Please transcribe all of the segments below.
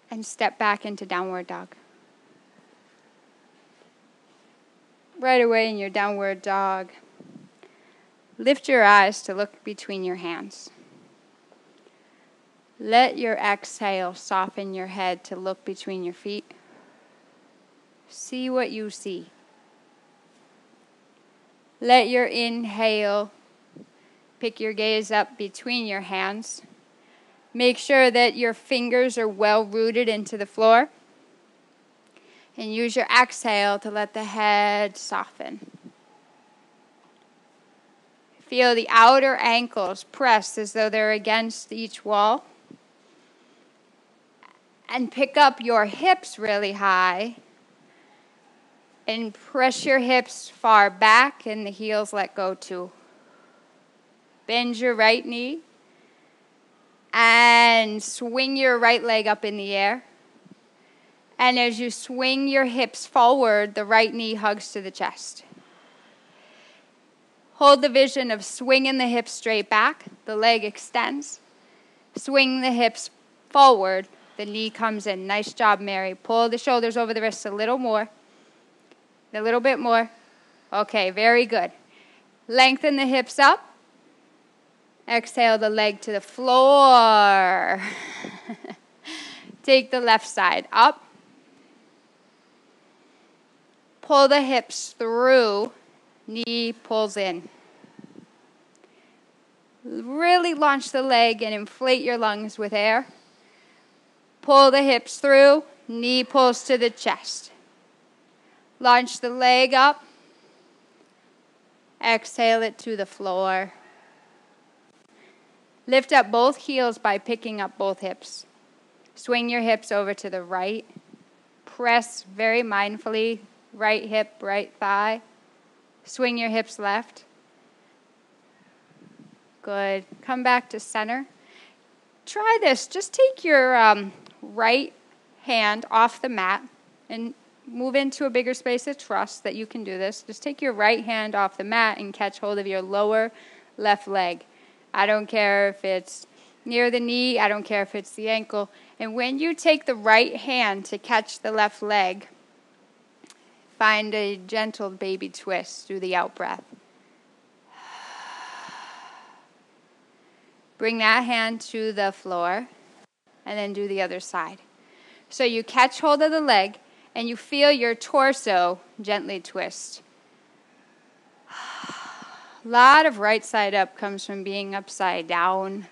and step back into downward dog. Right away in your downward dog, lift your eyes to look between your hands. Let your exhale soften your head to look between your feet. See what you see. Let your inhale pick your gaze up between your hands. Make sure that your fingers are well rooted into the floor. And use your exhale to let the head soften. Feel the outer ankles press as though they're against each wall. And pick up your hips really high. And press your hips far back and the heels let go too. Bend your right knee. And swing your right leg up in the air. And as you swing your hips forward, the right knee hugs to the chest. Hold the vision of swinging the hips straight back. The leg extends. Swing the hips forward. The knee comes in. Nice job, Mary. Pull the shoulders over the wrists a little more. A little bit more. Okay, very good. Lengthen the hips up. Exhale the leg to the floor. Take the left side up. Pull the hips through, knee pulls in. Really launch the leg and inflate your lungs with air. Pull the hips through, knee pulls to the chest. Launch the leg up. Exhale it to the floor. Lift up both heels by picking up both hips. Swing your hips over to the right. Press very mindfully. Right hip, right thigh. Swing your hips left. Good. Come back to center. Try this. Just take your right hand off the mat and move into a bigger space of trust that you can do this. Just take your right hand off the mat and catch hold of your lower left leg. I don't care if it's near the knee. I don't care if it's the ankle. And when you take the right hand to catch the left leg, find a gentle baby twist through the out breath. Bring that hand to the floor and then do the other side. So you catch hold of the leg and you feel your torso gently twist. A lot of right side up comes from being upside down.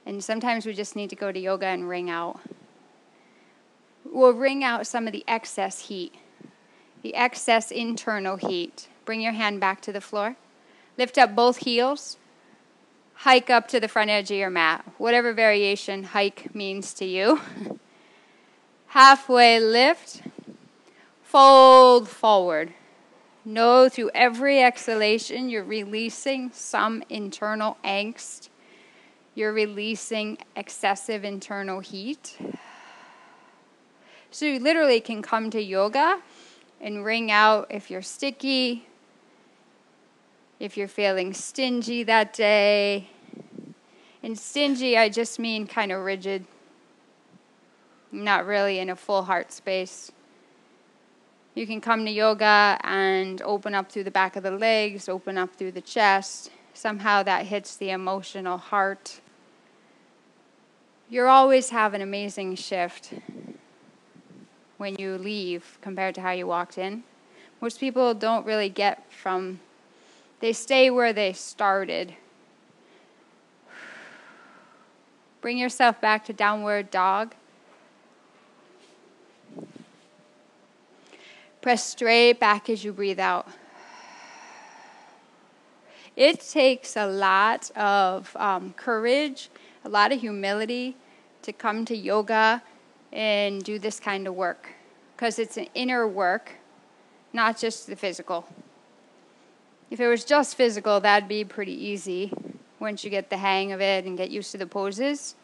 And sometimes we just need to go to yoga and wring out. We'll wring out some of the excess heat, the excess internal heat. Bring your hand back to the floor. Lift up both heels. Hike up to the front edge of your mat, whatever variation hike means to you. Halfway lift. Fold forward. Know through every exhalation you're releasing some internal angst. You're releasing excessive internal heat. So you literally can come to yoga and wring out if you're sticky, if you're feeling stingy that day. And stingy, I just mean kind of rigid, not really in a full heart space. You can come to yoga and open up through the back of the legs, open up through the chest. Somehow that hits the emotional heart. You'll always have an amazing shift when you leave compared to how you walked in. Most people don't really get from, they stay where they started. Bring yourself back to downward dog. Press straight back as you breathe out. It takes a lot of courage, a lot of humility to come to yoga and do this kind of work, because it's an inner work, not just the physical. If it was just physical, that'd be pretty easy once you get the hang of it and get used to the poses.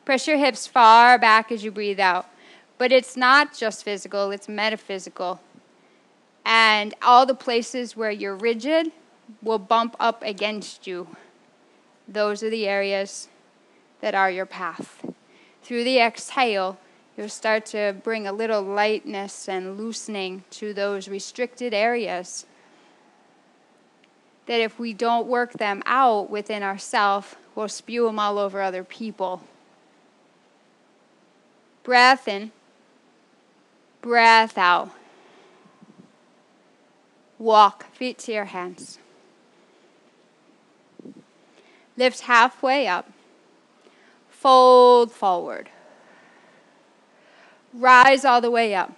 Press your hips far back as you breathe out. But it's not just physical, it's metaphysical. And all the places where you're rigid will bump up against you. Those are the areas that are your path. through the exhale, you'll start to bring a little lightness and loosening to those restricted areas that if we don't work them out within ourselves, we'll spew them all over other people. Breath in, breath out. Walk, feet to your hands. Lift halfway up. Fold forward. Rise all the way up.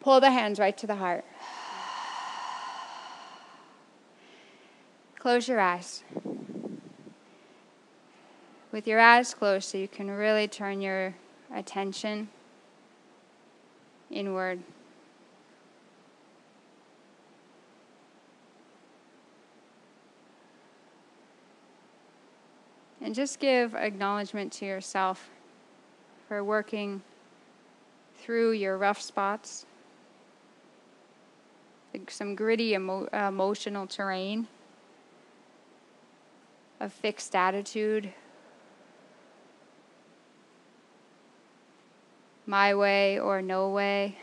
Pull the hands right to the heart. Close your eyes. With your eyes closed so you can really turn your attention inward. And just give acknowledgement to yourself for working through your rough spots, like some gritty emotional terrain, a fixed attitude, my way or no way.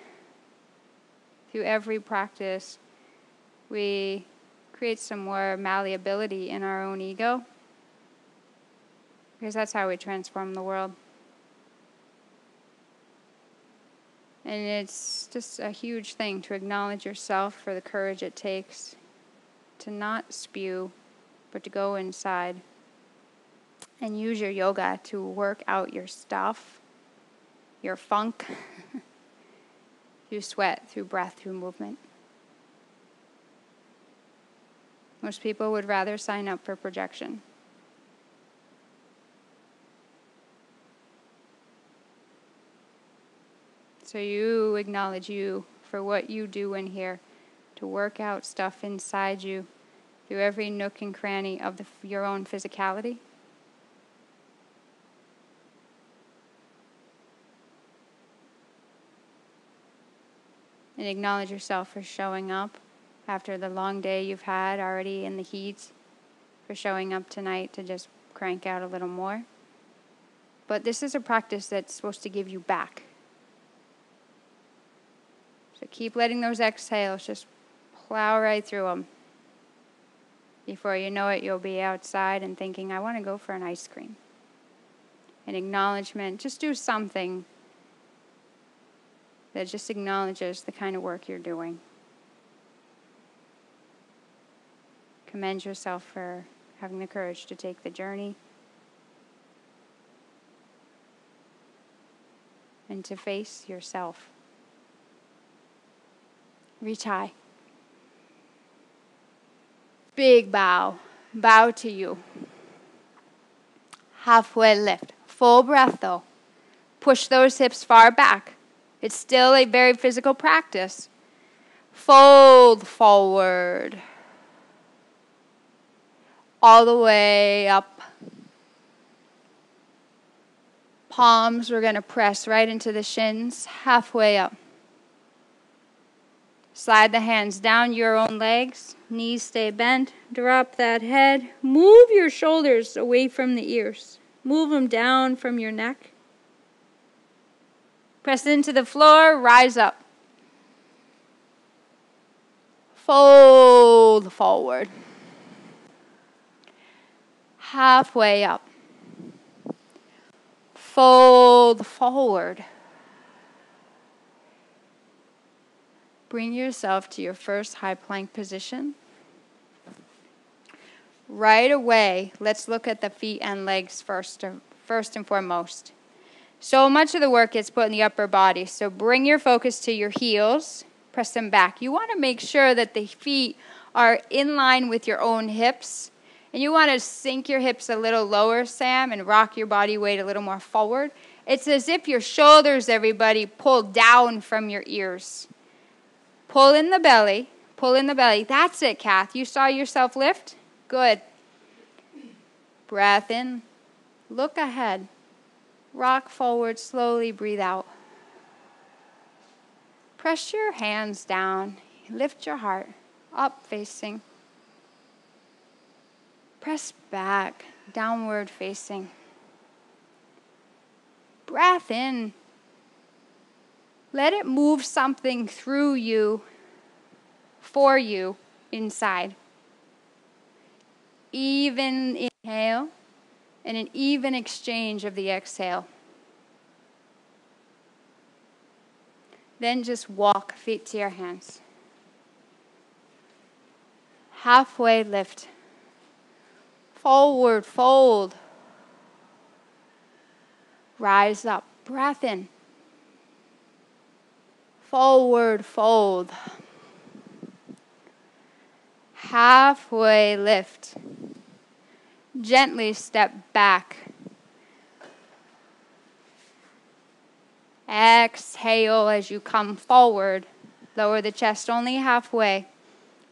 Through every practice, we create some more malleability in our own ego, because that's how we transform the world. And it's just a huge thing to acknowledge yourself for the courage it takes to not spew, but to go inside and use your yoga to work out your stuff, your funk, through sweat, through breath, through movement. Most people would rather sign up for projection. So you acknowledge you for what you do in here to work out stuff inside you through every nook and cranny of your own physicality. And acknowledge yourself for showing up after the long day you've had already in the heat, for showing up tonight to just crank out a little more. But this is a practice that's supposed to give you back. So keep letting those exhales just plow right through them. Before you know it, you'll be outside and thinking, I want to go for an ice cream. An acknowledgement, just do something that just acknowledges the kind of work you're doing. Commend yourself for having the courage to take the journey and to face yourself. Reach high. Big bow. Bow to you. Halfway lift. Full breath though. Push those hips far back. It's still a very physical practice. Fold forward. All the way up. Palms, we're going to press right into the shins. Halfway up. Slide the hands down your own legs. Knees stay bent. Drop that head. Move your shoulders away from the ears. Move them down from your neck. Press into the floor. Rise up. Fold forward. Halfway up. Fold forward. Bring yourself to your first high plank position. Right away, let's look at the feet and legs first and foremost. So much of the work gets put in the upper body, so bring your focus to your heels, press them back. You want to make sure that the feet are in line with your own hips, and you want to sink your hips a little lower, Sam, and rock your body weight a little more forward. It's as if your shoulders, everybody, pull down from your ears. Pull in the belly. Pull in the belly. That's it, Kath. You saw yourself lift? Good. Breath in. Look ahead. Rock forward. Slowly breathe out. Press your hands down. Lift your heart. Up facing. Press back, downward facing. Breath in. Let it move something through you, for you, inside. Even inhale and an even exchange of the exhale. Then just walk, feet to your hands. Halfway lift. Forward fold. Rise up. Breath in. Forward fold. Halfway lift. Gently step back. Exhale as you come forward. Lower the chest only halfway.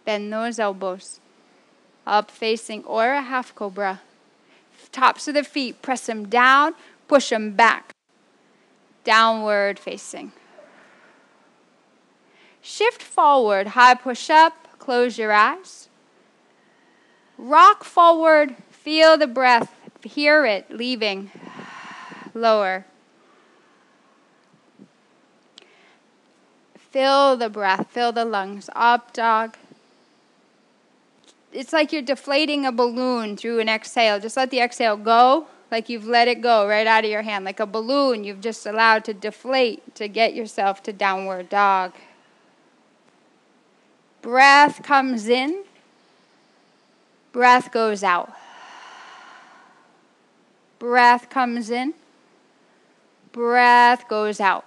Bend those elbows. Up facing or a half cobra. Tops of the feet, press them down, push them back. Downward facing. Shift forward, high push up, close your eyes. Rock forward, feel the breath, hear it leaving. Lower. Fill the breath, fill the lungs. Up dog. It's like you're deflating a balloon through an exhale. Just let the exhale go, like you've let it go right out of your hand. Like a balloon you've just allowed to deflate to get yourself to downward dog. Breath comes in. Breath goes out. Breath comes in. Breath goes out.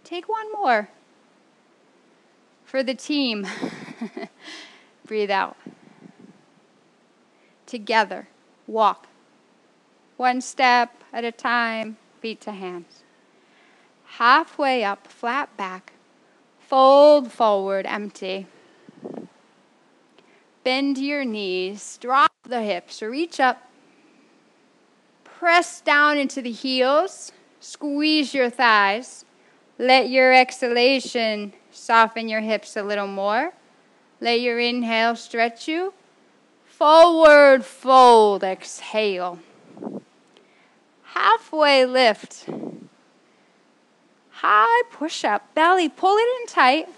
Take one more. For the team. Breathe out. Together. Walk. One step at a time. Feet to hands. Halfway up. Flat back. Fold forward. Empty. Bend your knees. Drop the hips. Reach up. Press down into the heels. Squeeze your thighs. Let your exhalation soften your hips a little more. Let your inhale stretch you. Forward fold, exhale. Halfway lift. High push up, belly, pull it in tight.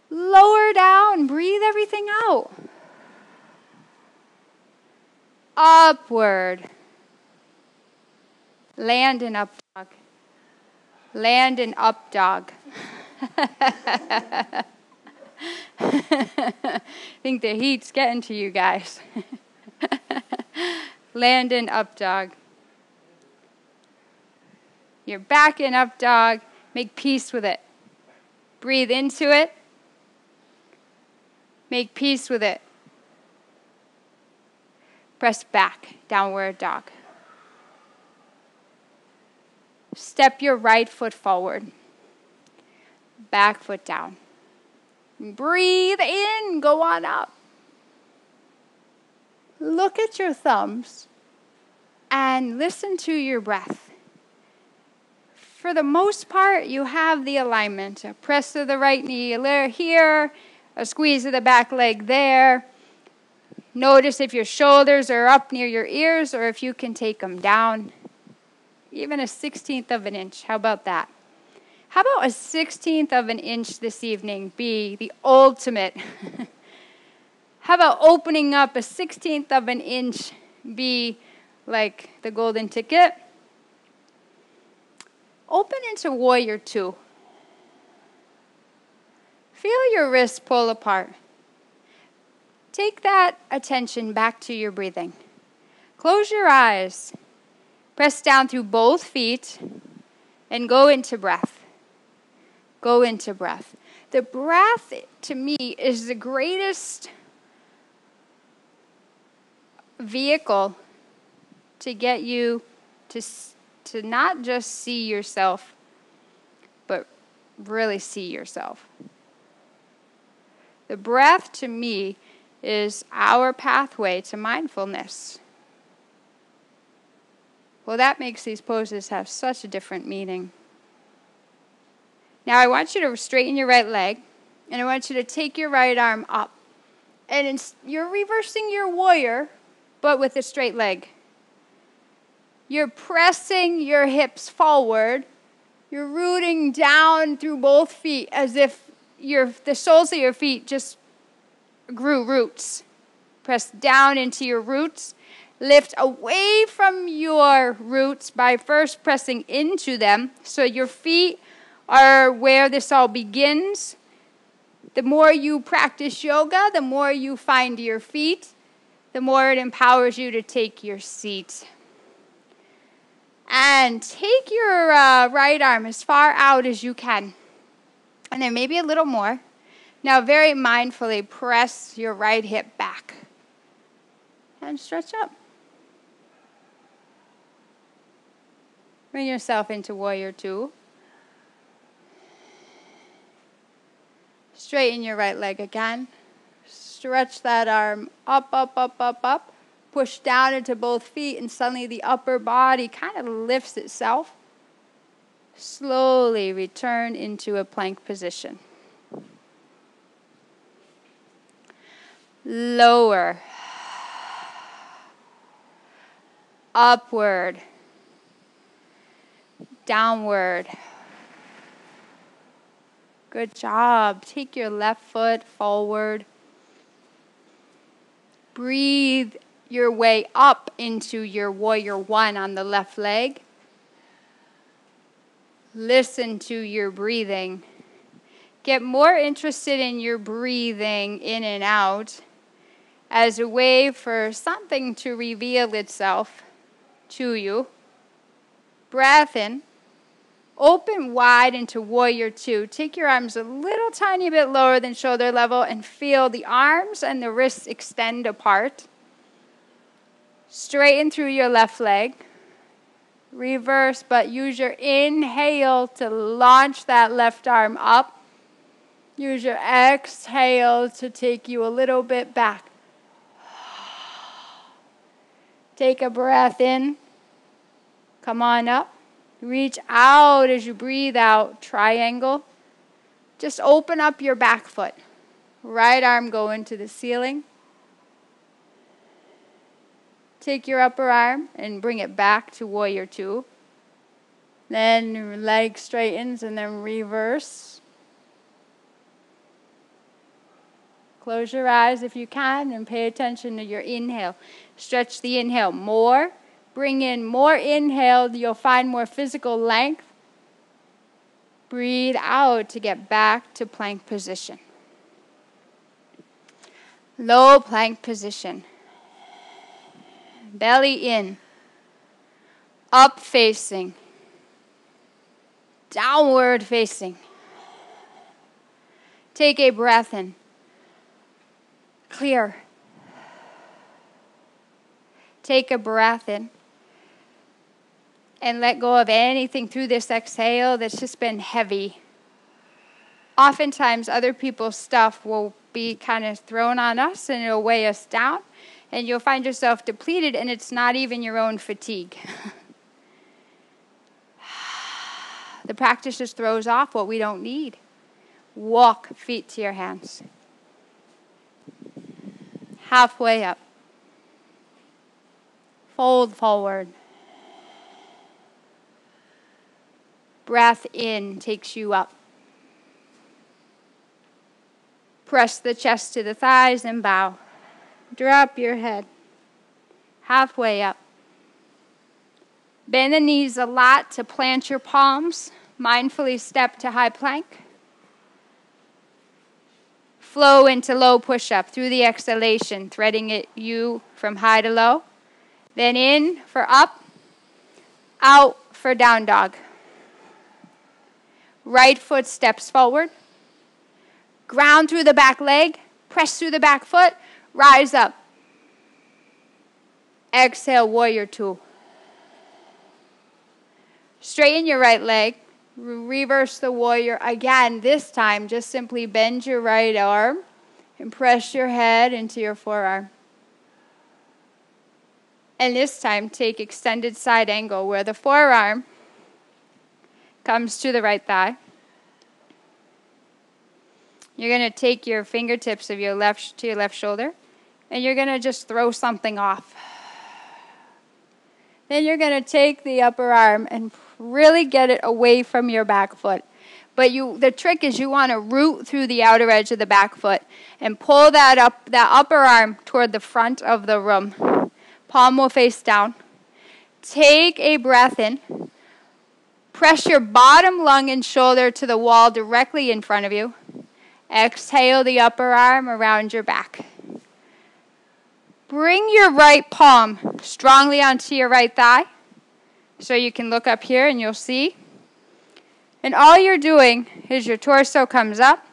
Lower down, breathe everything out. Upward. Land in up dog. Land in up dog. I think the heat's getting to you guys. Land in up dog. You're back in up dog. Make peace with it. Breathe into it. Make peace with it. Press back, downward dog. Step your right foot forward. Back foot down. Breathe in, go on up. Look at your thumbs and listen to your breath. For the most part, you have the alignment. A press of the right knee here, a squeeze of the back leg there. Notice if your shoulders are up near your ears or if you can take them down. Even a 1/16 of an inch. How about that? How about a 1/16 of an inch this evening be the ultimate? How about opening up a 1/16 of an inch be like the golden ticket? Open into warrior 2. Feel your wrists pull apart. Take that attention back to your breathing. Close your eyes. Press down through both feet and go into breath. Go into breath. The breath, to me, is the greatest vehicle to get you to not just see yourself, but really see yourself. The breath, to me, is our pathway to mindfulness. Well, that makes these poses have such a different meaning. Now I want you to straighten your right leg, and I want you to take your right arm up And you're reversing your warrior, but with a straight leg. You're pressing your hips forward. You're rooting down through both feet as if the soles of your feet just grew roots. Press down into your roots. Lift away from your roots by first pressing into them. So your feet are where this all begins. The more you practice yoga, the more you find your feet, the more it empowers you to take your seat. And take your right arm as far out as you can. And then maybe a little more. Now very mindfully press your right hip back. And stretch up. Bring yourself into warrior two. Straighten your right leg again. Stretch that arm up, up, up, up, up. Push down into both feet, and suddenly the upper body kind of lifts itself. Slowly return into a plank position. Lower. Upward. Downward. Good job. Take your left foot forward. Breathe your way up into your warrior one on the left leg. Listen to your breathing. Get more interested in your breathing in and out as a way for something to reveal itself to you. Breath in. Open wide into warrior two. Take your arms a little tiny bit lower than shoulder level and feel the arms and the wrists extend apart. Straighten through your left leg. Reverse, but use your inhale to launch that left arm up. Use your exhale to take you a little bit back. Take a breath in. Come on up. Reach out as you breathe out. Triangle. Just open up your back foot. Right arm go into the ceiling. Take your upper arm and bring it back to warrior two. Then your leg straightens and then reverse. Close your eyes if you can and pay attention to your inhale. Stretch the inhale more. Bring in more inhale. You'll find more physical length. Breathe out to get back to plank position. Low plank position. Belly in. Up facing. Downward facing. Take a breath in. Clear. Take a breath in. And let go of anything through this exhale that's just been heavy. Oftentimes, other people's stuff will be kind of thrown on us and it'll weigh us down. And you'll find yourself depleted and it's not even your own fatigue. The practice just throws off what we don't need. Walk feet to your hands. Halfway up. Fold forward. Breath in takes you up. Press the chest to the thighs and bow. Drop your head. Halfway up. Bend the knees a lot to plant your palms. Mindfully step to high plank. Flow into low push-up through the exhalation, threading you from high to low. Then in for up. Out for down dog. Right foot steps forward. Ground through the back leg. Press through the back foot. Rise up. Exhale, warrior two. Straighten your right leg. Reverse the warrior. Again, this time, just simply bend your right arm and press your head into your forearm. And this time, take extended side angle where the forearm comes to the right thigh. You're going to take your fingertips of your left shoulder, and you're going to just throw something off. Then you're going to take the upper arm and really get it away from your back foot. But the trick is you want to root through the outer edge of the back foot and pull that upper arm toward the front of the room. Palm will face down. Take a breath in. Press your bottom lung and shoulder to the wall directly in front of you. Exhale the upper arm around your back. Bring your right palm strongly onto your right thigh. So you can look up here and you'll see. And all you're doing is your torso comes up.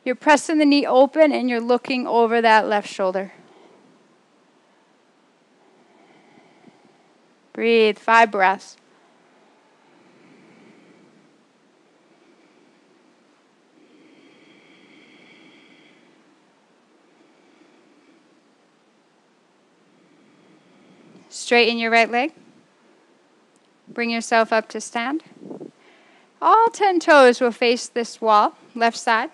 You're pressing the knee open and you're looking over that left shoulder. Breathe, 5 breaths. Straighten your right leg. Bring yourself up to stand. All 10 toes will face this wall, left side.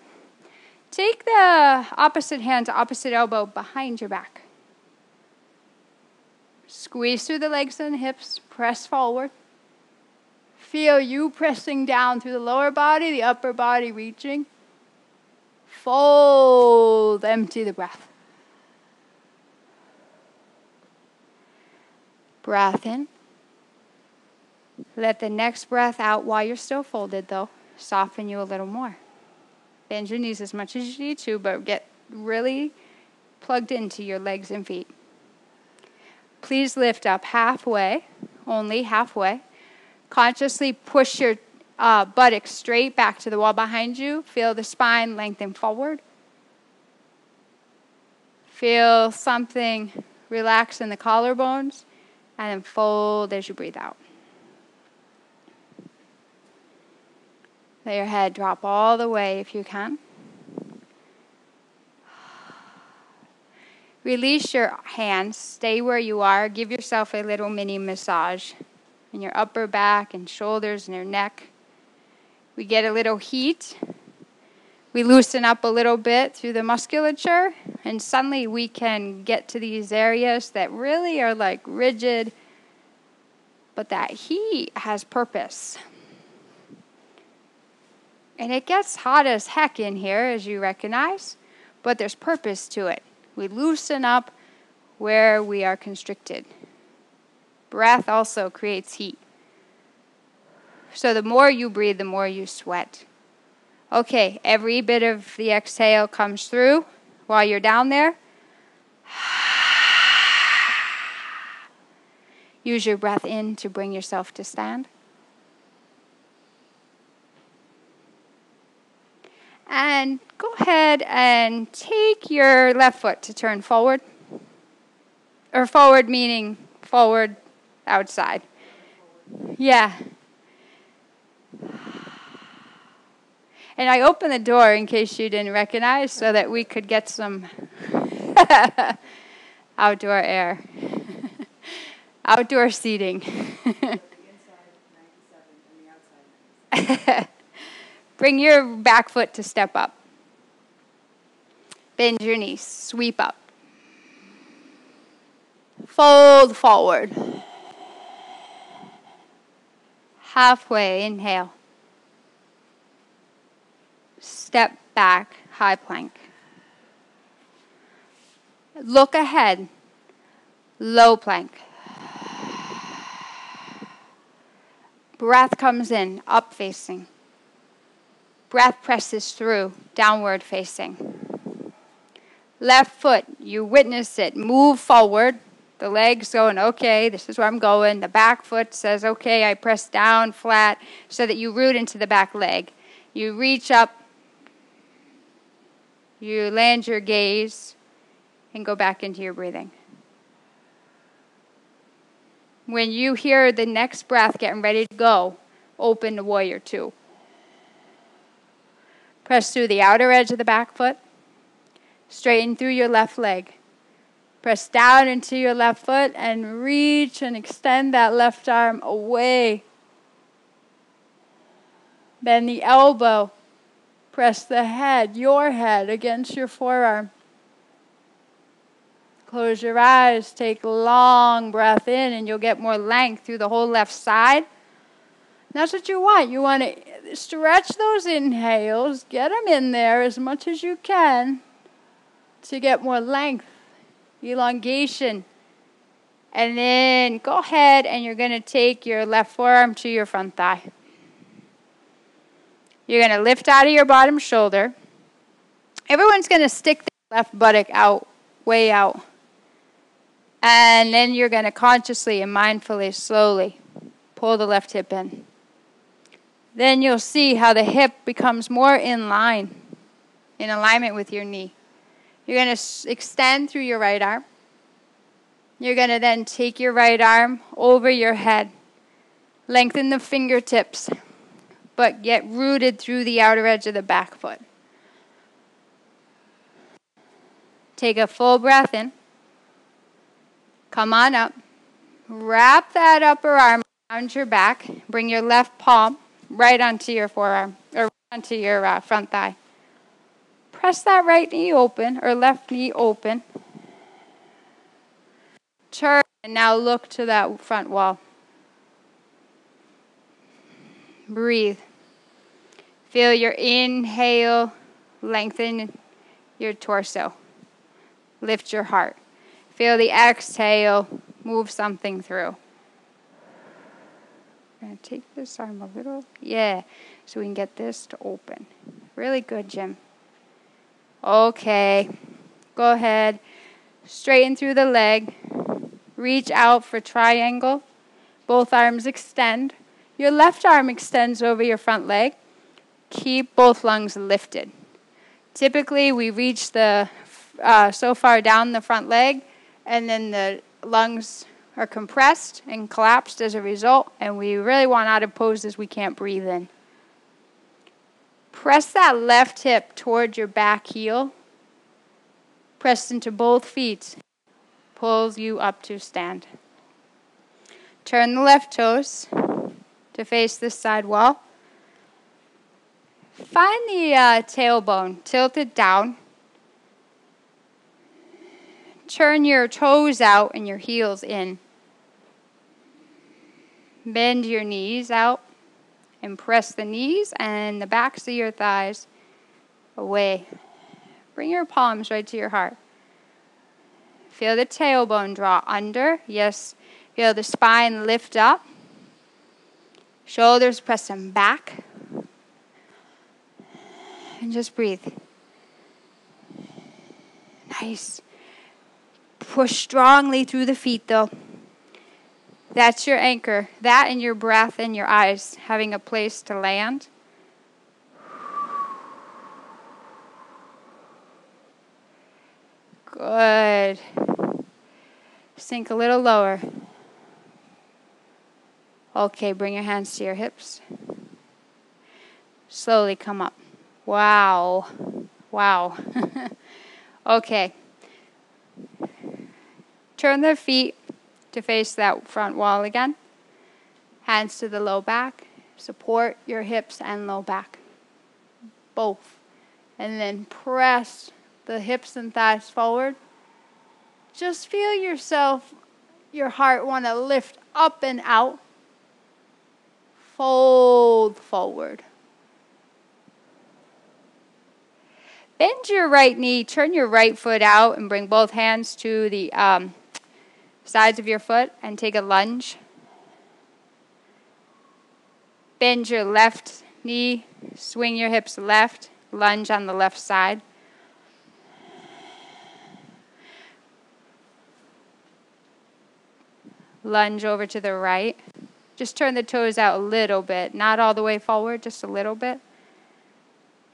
Take the opposite hand to opposite elbow behind your back. Squeeze through the legs and hips, press forward. Feel you pressing down through the lower body, the upper body reaching. Fold, empty the breath. Breath in. Let the next breath out while you're still folded, though. Soften you a little more. Bend your knees as much as you need to, but get really plugged into your legs and feet. Please lift up halfway, only halfway. Consciously push your buttocks straight back to the wall behind you. Feel the spine lengthen forward. Feel something relax in the collarbones, and then fold as you breathe out. Let your head drop all the way if you can. Release your hands. Stay where you are. Give yourself a little mini massage in your upper back and shoulders and your neck. We get a little heat. We loosen up a little bit through the musculature, and suddenly we can get to these areas that really are like rigid, but that heat has purpose. And it gets hot as heck in here, as you recognize, but there's purpose to it. We loosen up where we are constricted. Breath also creates heat. So the more you breathe, the more you sweat. Okay, every bit of the exhale comes through while you're down there. Use your breath in to bring yourself to stand. And go ahead and take your left foot to turn forward. Or forward meaning forward outside. Yeah. And I opened the door in case you didn't recognize so that we could get some outdoor air. Outdoor seating. Bring your back foot to step up. Bend your knees. Sweep up. Fold forward. Halfway. Inhale. Step back. High plank. Look ahead. Low plank. Breath comes in. Up facing. Breath presses through, downward facing. Left foot, you witness it. Move forward. The leg's going, okay, this is where I'm going. The back foot says, okay, I press down flat so that you root into the back leg. You reach up. You land your gaze and go back into your breathing. When you hear the next breath getting ready to go, open to warrior 2. Press through the outer edge of the back foot. Straighten through your left leg. Press down into your left foot and reach and extend that left arm away. Bend the elbow. Press the head, your head, against your forearm. Close your eyes, take a long breath in, and you'll get more length through the whole left side. And that's what you want. You want to stretch those inhales, get them in there as much as you can to get more length, elongation. And then go ahead and you're going to take your left forearm to your front thigh. You're going to lift out of your bottom shoulder. Everyone's going to stick their left buttock out, way out. And then you're going to consciously and mindfully, slowly pull the left hip in. Then you'll see how the hip becomes more in line, in alignment with your knee. You're going to extend through your right arm. You're going to then take your right arm over your head. Lengthen the fingertips, but get rooted through the outer edge of the back foot. Take a full breath in. Come on up. Wrap that upper arm around your back. Bring your left palm right onto your forearm, or onto your front thigh. Press that right knee open, or left knee open. Turn, and now look to that front wall. Breathe. Feel your inhale, lengthen your torso. Lift your heart. Feel the exhale, move something through. I'm going to take this arm a little, so we can get this to open. Really good, Jim. Okay, go ahead. Straighten through the leg. Reach out for triangle. Both arms extend. Your left arm extends over your front leg. Keep both lungs lifted. Typically, we reach so far down the front leg, and then the lungs are compressed and collapsed as a result, and we really want out of poses we can't breathe in. Press that left hip toward your back heel. Press into both feet. Pulls you up to stand. Turn the left toes to face this side wall. Find the tailbone, tilt it down. Turn your toes out and your heels in. Bend your knees out and press the knees and the backs of your thighs away. Bring your palms right to your heart. Feel the tailbone draw under. Yes. Feel the spine lift up. Shoulders press them back. And just breathe. Nice. Push strongly through the feet though. That's your anchor. That and your breath and your eyes having a place to land. Good. Sink a little lower. Okay, bring your hands to your hips. Slowly come up. Wow. Wow. Okay. Turn the feet to face that front wall again. Hands to the low back. Support your hips and low back. Both. And then press the hips and thighs forward. Just feel yourself, your heart want to lift up and out. Fold forward. Bend your right knee, turn your right foot out and bring both hands to the sides of your foot and take a lunge. Bend your left knee, swing your hips left, lunge on the left side. Lunge over to the right. Just turn the toes out a little bit, not all the way forward, just a little bit.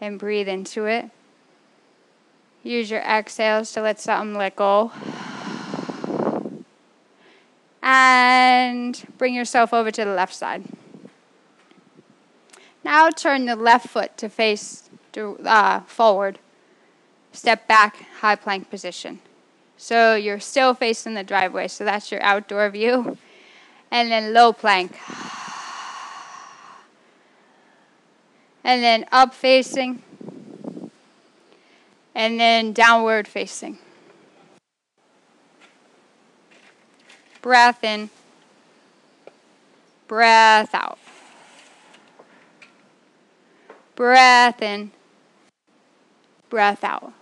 And breathe into it. Use your exhales to let something let go. And bring yourself over to the left side. Now turn the left foot to face forward. Step back, high plank position. So you're still facing the driveway, so that's your outdoor view. And then low plank. And then up facing. And then downward facing. Breath in. Breath out. Breath in. Breath out.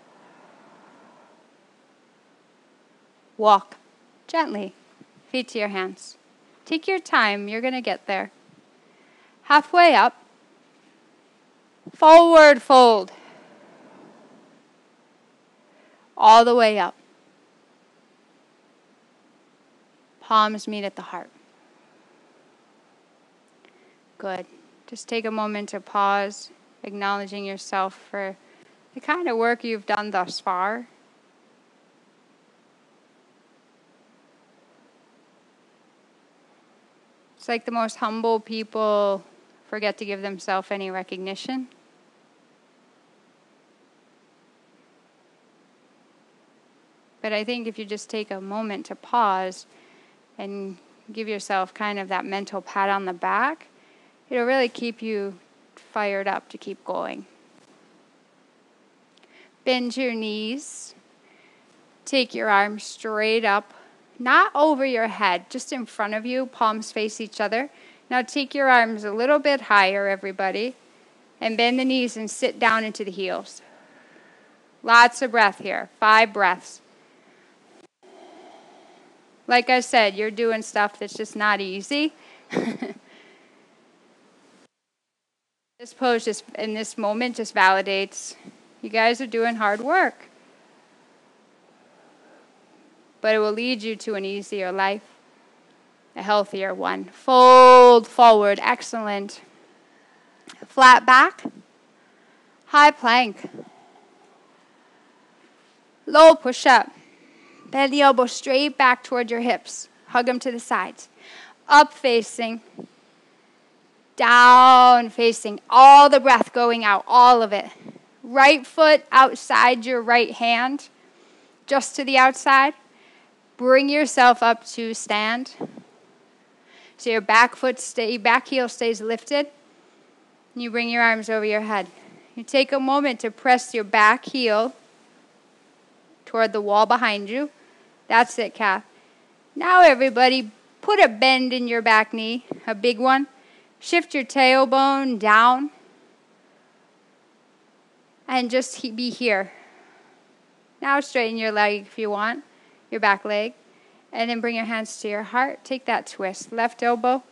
Walk gently. Feet to your hands. Take your time. You're going to get there. Halfway up. Forward fold. All the way up. Palms meet at the heart. Good. Just take a moment to pause, acknowledging yourself for the kind of work you've done thus far. It's like the most humble people forget to give themselves any recognition. But I think if you just take a moment to pause and give yourself kind of that mental pat on the back, it'll really keep you fired up to keep going. Bend your knees. Take your arms straight up, not over your head, just in front of you, palms face each other. Now take your arms a little bit higher, everybody, and bend the knees and sit down into the heels. Lots of breath here, 5 breaths. Like I said, you're doing stuff that's just not easy. This pose just in this moment just validates you guys are doing hard work. But it will lead you to an easier life, a healthier one. Fold forward, excellent. Flat back, high plank. Low push-up. Bend the elbow straight back toward your hips. Hug them to the sides. Up facing. Down facing. All the breath going out. All of it. Right foot outside your right hand. Just to the outside. Bring yourself up to stand. So your back heel stays lifted. You bring your arms over your head. You take a moment to press your back heel toward the wall behind you. That's it, Kath. Now everybody, put a bend in your back knee, a big one. Shift your tailbone down. And just be here. Now straighten your leg if you want, your back leg. And then bring your hands to your heart. Take that twist. Left elbow.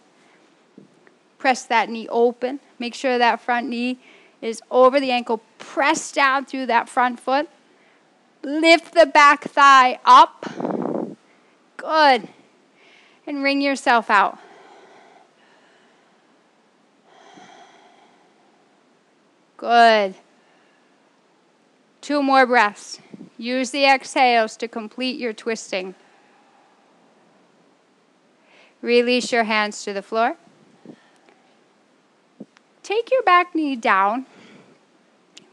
Press that knee open. Make sure that front knee is over the ankle. Press down through that front foot. Lift the back thigh up. Good. And wring yourself out. Good. 2 more breaths. Use the exhales to complete your twisting. Release your hands to the floor. Take your back knee down.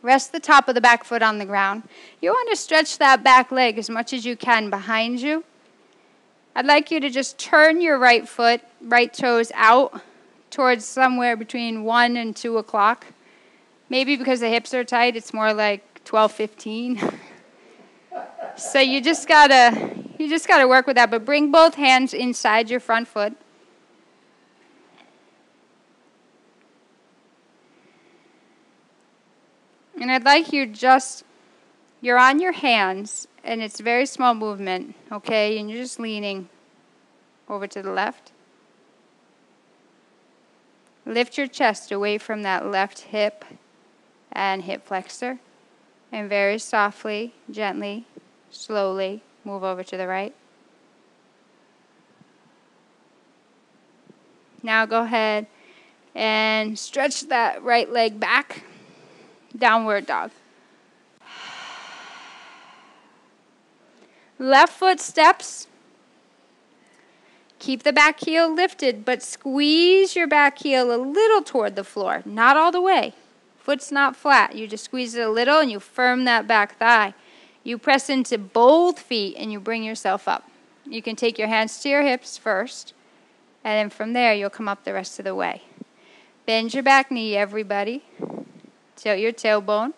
Rest the top of the back foot on the ground. You want to stretch that back leg as much as you can behind you. I'd like you to just turn your right foot, right toes out towards somewhere between 1 and 2 o'clock. Maybe because the hips are tight, it's more like 12:15. So you just gotta work with that. But bring both hands inside your front foot. And I'd like you're on your hands, and it's a very small movement, okay? And you're just leaning over to the left. Lift your chest away from that left hip and hip flexor. And very softly, gently, slowly move over to the right. Now go ahead and stretch that right leg back. Downward dog. Left foot steps. Keep the back heel lifted, but squeeze your back heel a little toward the floor. Not all the way. Foot's not flat. You just squeeze it a little and you firm that back thigh. You press into both feet and you bring yourself up. You can take your hands to your hips first, and then from there you'll come up the rest of the way. Bend your back knee, everybody. Tilt your tailbone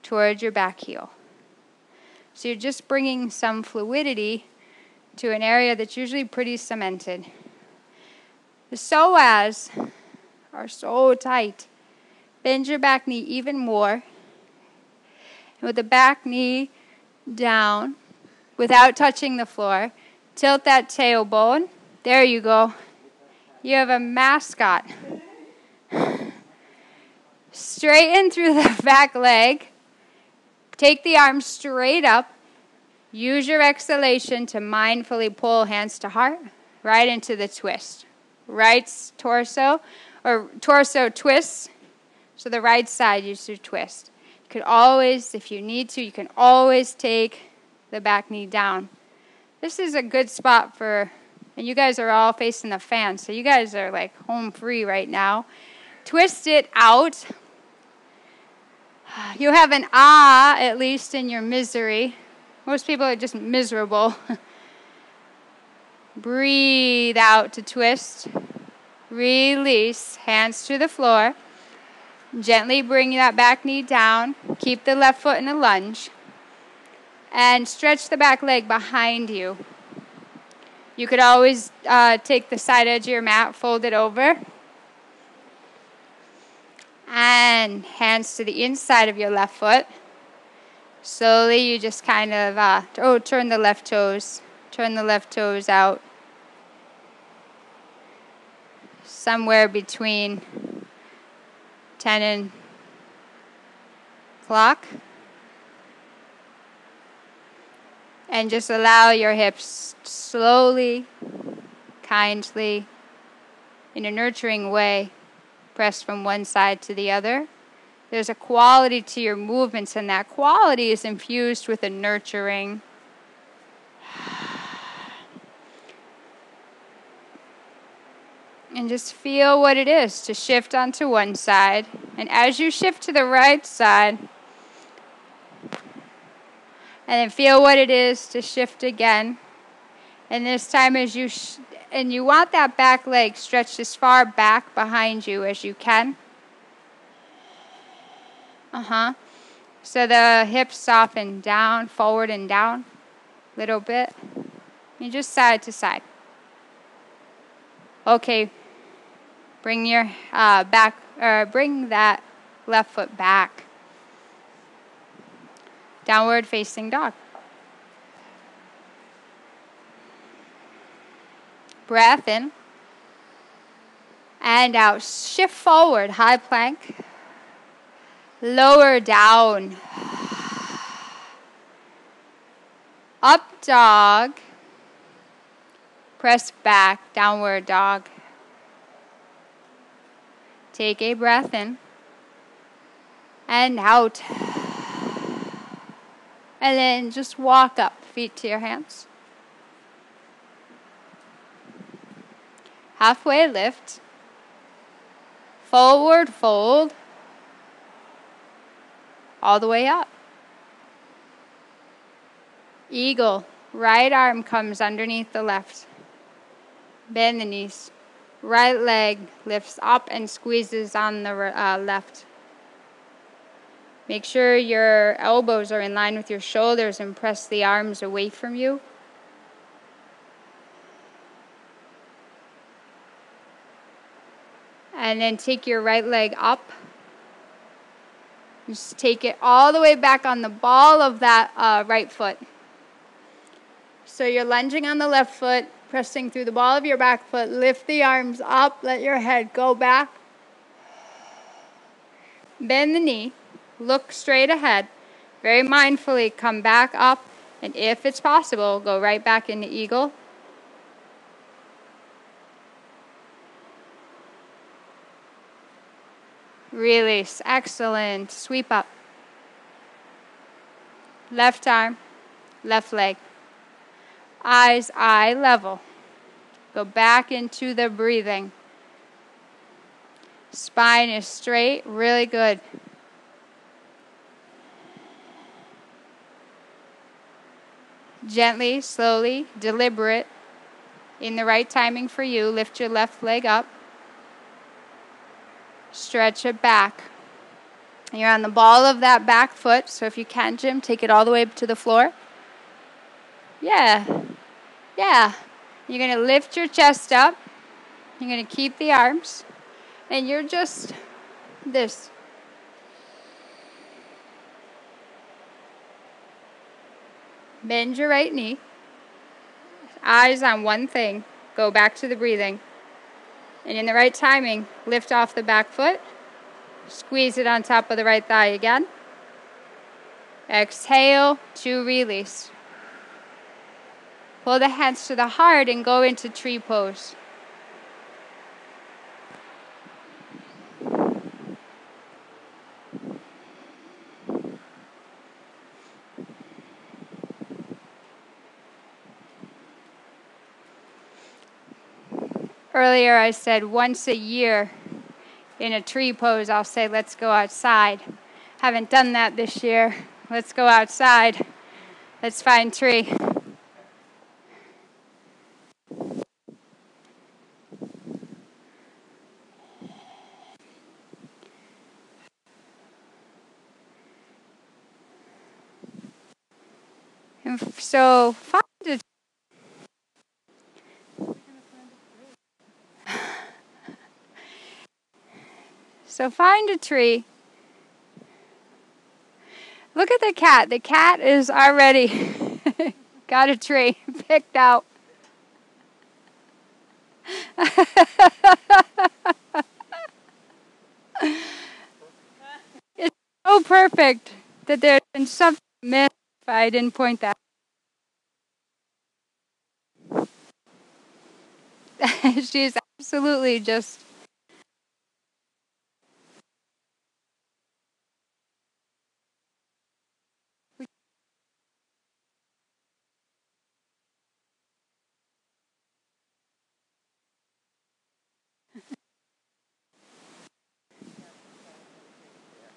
towards your back heel. So you're just bringing some fluidity to an area that's usually pretty cemented. The psoas are so tight. Bend your back knee even more. And with the back knee down, without touching the floor, tilt that tailbone. There you go. You have a mascot. Straighten through the back leg. Take the arms straight up. Use your exhalation to mindfully pull hands to heart, right into the twist. Right torso, or torso twists. So the right side, you should twist. You could always, if you need to, you can always take the back knee down. This is a good spot for, and you guys are all facing the fan, so you guys are like home free right now. Twist it out. You have an ah, at least in your misery. Most people are just miserable. Breathe out to twist. Release, hands to the floor. Gently bring that back knee down. Keep the left foot in a lunge. And stretch the back leg behind you. You could always take the side edge of your mat, fold it over. And hands to the inside of your left foot. Slowly you just kind of, turn the left toes. Turn the left toes out. Somewhere between 10 and o'clock. And just allow your hips slowly, kindly, in a nurturing way, press from one side to the other. There's a quality to your movements, and that quality is infused with a nurturing. And just feel what it is to shift onto one side. And as you shift to the right side, and then feel what it is to shift again. And this time as you and you want that back leg stretched as far back behind you as you can. So the hips soften down, forward and down a little bit. And just side to side. Okay. Bring your bring that left foot back. Downward facing dog. Breath in. And out. Shift forward, high plank. Lower down. Up dog. Press back, downward dog. Take a breath in. And out. And then just walk up, feet to your hands. Halfway lift. Forward fold. All the way up. Eagle. Right arm comes underneath the left. Bend the knees. Right leg lifts up and squeezes on the left. Make sure your elbows are in line with your shoulders and press the arms away from you. And then take your right leg up. Just take it all the way back on the ball of that right foot. So you're lunging on the left foot, pressing through the ball of your back foot. Lift the arms up, let your head go back. Bend the knee, look straight ahead. Very mindfully come back up, and if it's possible, go right back into eagle. Release, excellent. Sweep up. Left arm, left leg. Eyes eye level. Go back into the breathing. Spine is straight, really good. Gently, slowly, deliberate, in the right timing for you, lift your left leg up. Stretch it back. You're on the ball of that back foot, so if you can, Jim, take it all the way to the floor. Yeah. Yeah. You're going to lift your chest up. You're going to keep the arms. And you're just this. Bend your right knee. Eyes on one thing. Go back to the breathing. And in the right timing, lift off the back foot. Squeeze it on top of the right thigh again. Exhale to release. Pull the hands to the heart and go into tree pose. Earlier I said once a year in a tree pose I'll say let's go outside. Haven't done that this year. Let's go outside. Let's find tree. And so find a tree. Look at the cat. The cat is already got a tree picked out. It's so perfect that there's been something missed if I didn't point that out. She's absolutely just...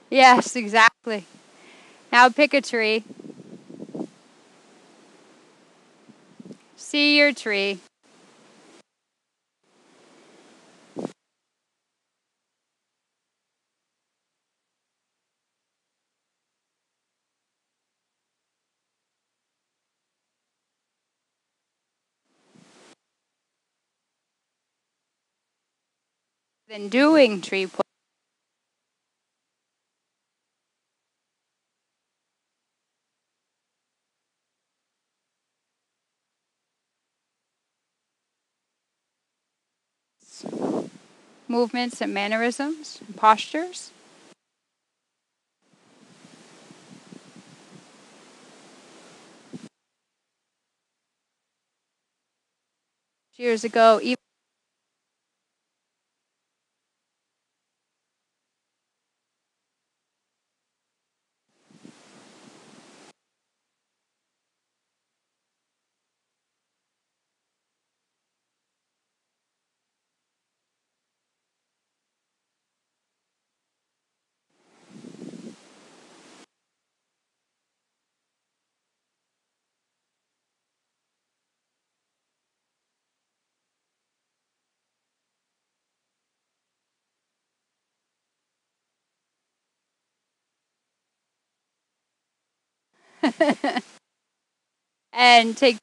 Yes, exactly. Now pick a tree. See your tree. Then doing tree pose. Movements and mannerisms, and postures. Years ago, even and take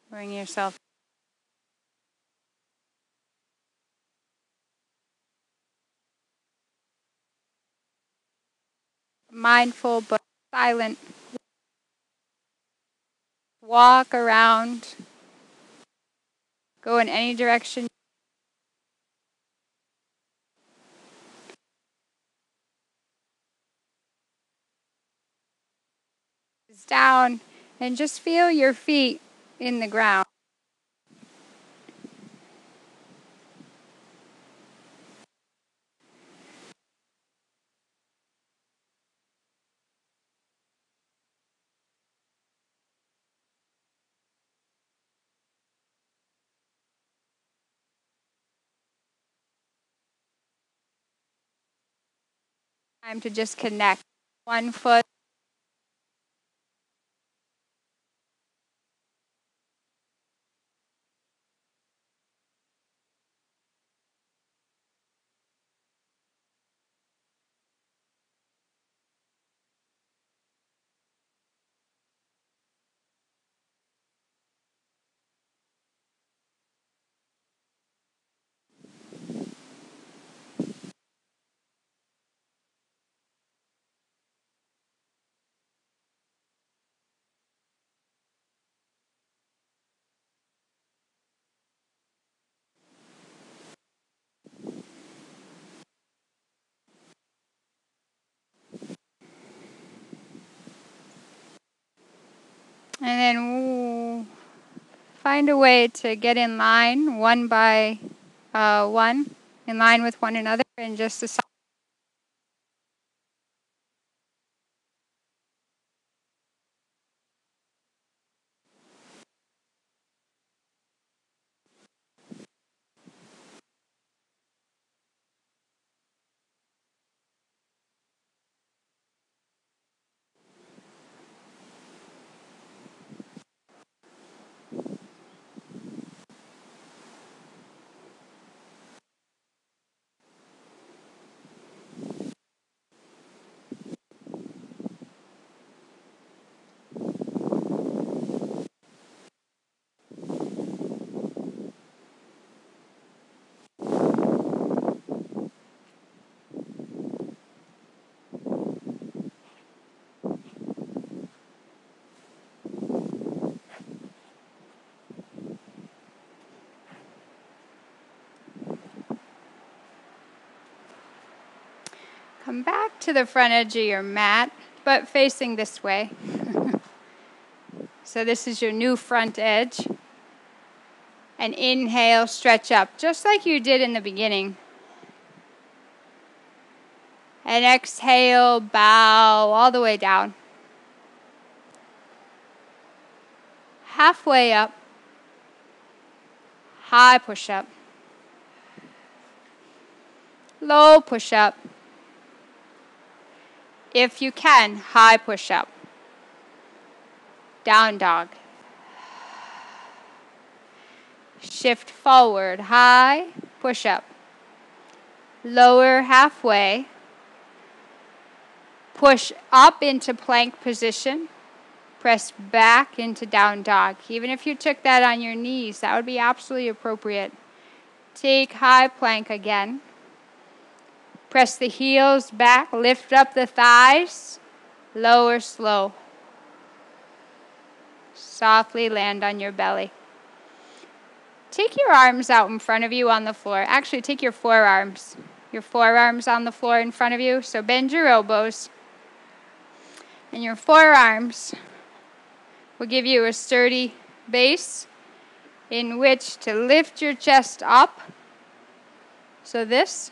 Bring yourself mindful but silent. Walk around. Go in any direction. Down and just feel your feet in the ground. Time to just connect. One foot. And then find a way to get in line, one by one, in line with one another, and just a Come back to the front edge of your mat, but facing this way. So this is your new front edge. And inhale, stretch up, just like you did in the beginning. And exhale, bow all the way down. Halfway up. High push-up. Low push-up. If you can, high push-up. Down dog. Shift forward, high push-up. Lower halfway. Push up into plank position. Press back into down dog. Even if you took that on your knees, that would be absolutely appropriate. Take high plank again. Press the heels back, lift up the thighs, lower slow. Softly land on your belly. Take your arms out in front of you on the floor. Actually, take your forearms. Your forearms on the floor in front of you. So bend your elbows. And your forearms will give you a sturdy base in which to lift your chest up. So this.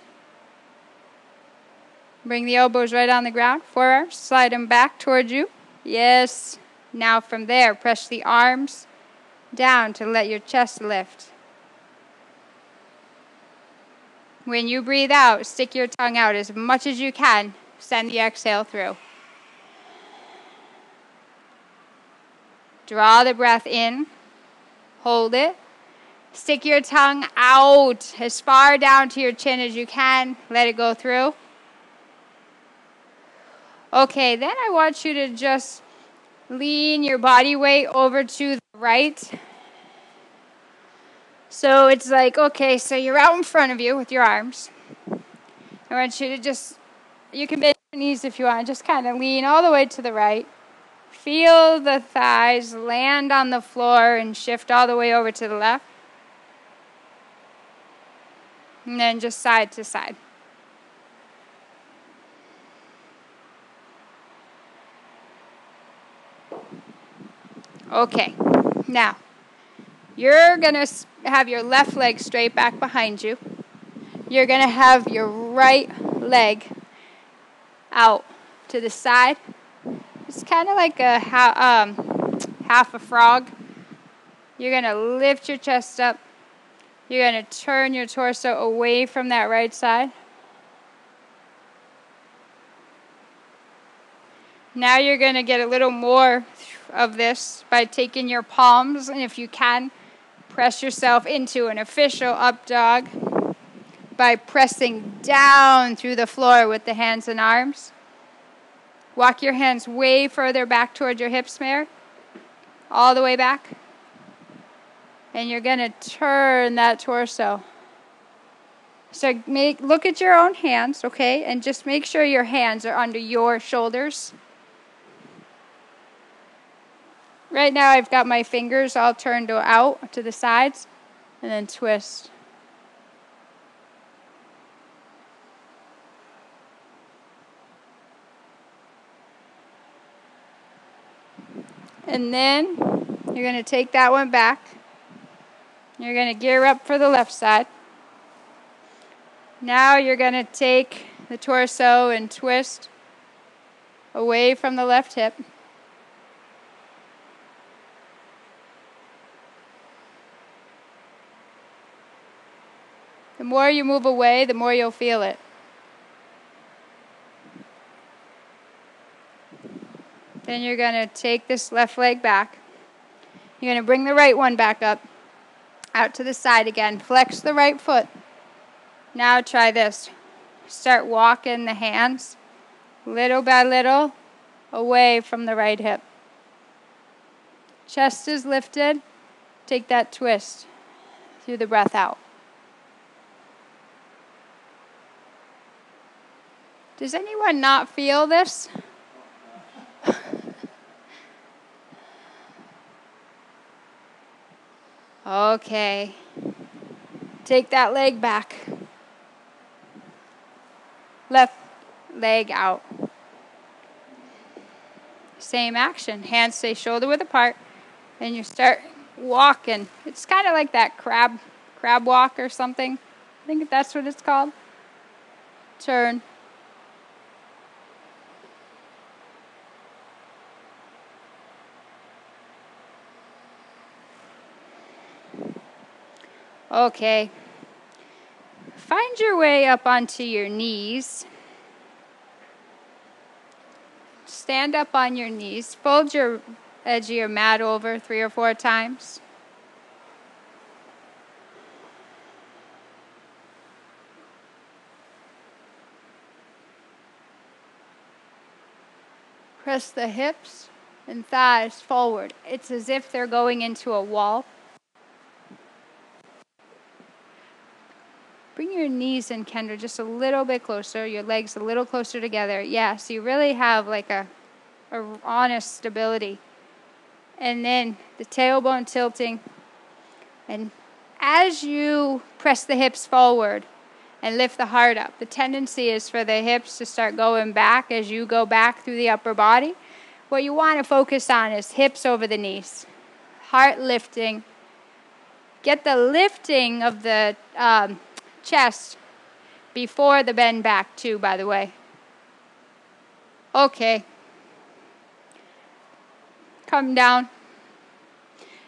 Bring the elbows right on the ground. Forearms, slide them back towards you. Yes. Now from there, press the arms down to let your chest lift. When you breathe out, stick your tongue out as much as you can. Send the exhale through. Draw the breath in. Hold it. Stick your tongue out as far down to your chin as you can. Let it go through. Okay, then I want you to just lean your body weight over to the right So it's like, okay, so you're out in front of you with your arms. I want you to just, you can bend your knees if you want, just kind of lean all the way to the right. Feel the thighs land on the floor and shift all the way over to the left. And then just side to side. Okay, now you're going to have your left leg straight back behind you. You're going to have your right leg out to the side. It's kind of like a half a frog. You're going to lift your chest up. You're going to turn your torso away from that right side. Now you're going to get a little more of this by taking your palms, and if you can, press yourself into an official up dog by pressing down through the floor with the hands and arms. Walk your hands way further back towards your hips, Mary. All the way back. And you're going to turn that torso. So look at your own hands, okay? And just make sure your hands are under your shoulders. Right now I've got my fingers all turned out to the sides. And then twist. And then you're going to take that one back. You're going to gear up for the left side. Now you're going to take the torso and twist away from the left hip. The more you move away, the more you'll feel it. Then you're going to take this left leg back. You're going to bring the right one back up, out to the side again. Flex the right foot. Now try this. Start walking the hands, little by little, away from the right hip. Chest is lifted. Take that twist through the breath out. Does anyone not feel this? Okay. Take that leg back. Left leg out. Same action. Hands stay shoulder width apart. And you start walking. It's kind of like that crab walk or something. I think that's what it's called. Turn. Okay. Find your way up onto your knees. Stand up on your knees. Fold your edge of your mat over 3 or 4 times. Press the hips and thighs forward. It's as if they're going into a wall. Bring your knees in, Kendra, just a little bit closer. Your legs a little closer together. Yeah, so you really have like a honest stability. And then the tailbone tilting. And as you press the hips forward and lift the heart up, the tendency is for the hips to start going back as you go back through the upper body. What you want to focus on is hips over the knees. Heart lifting. Get the lifting of the chest before the bend back too, by the way. Okay. Come down.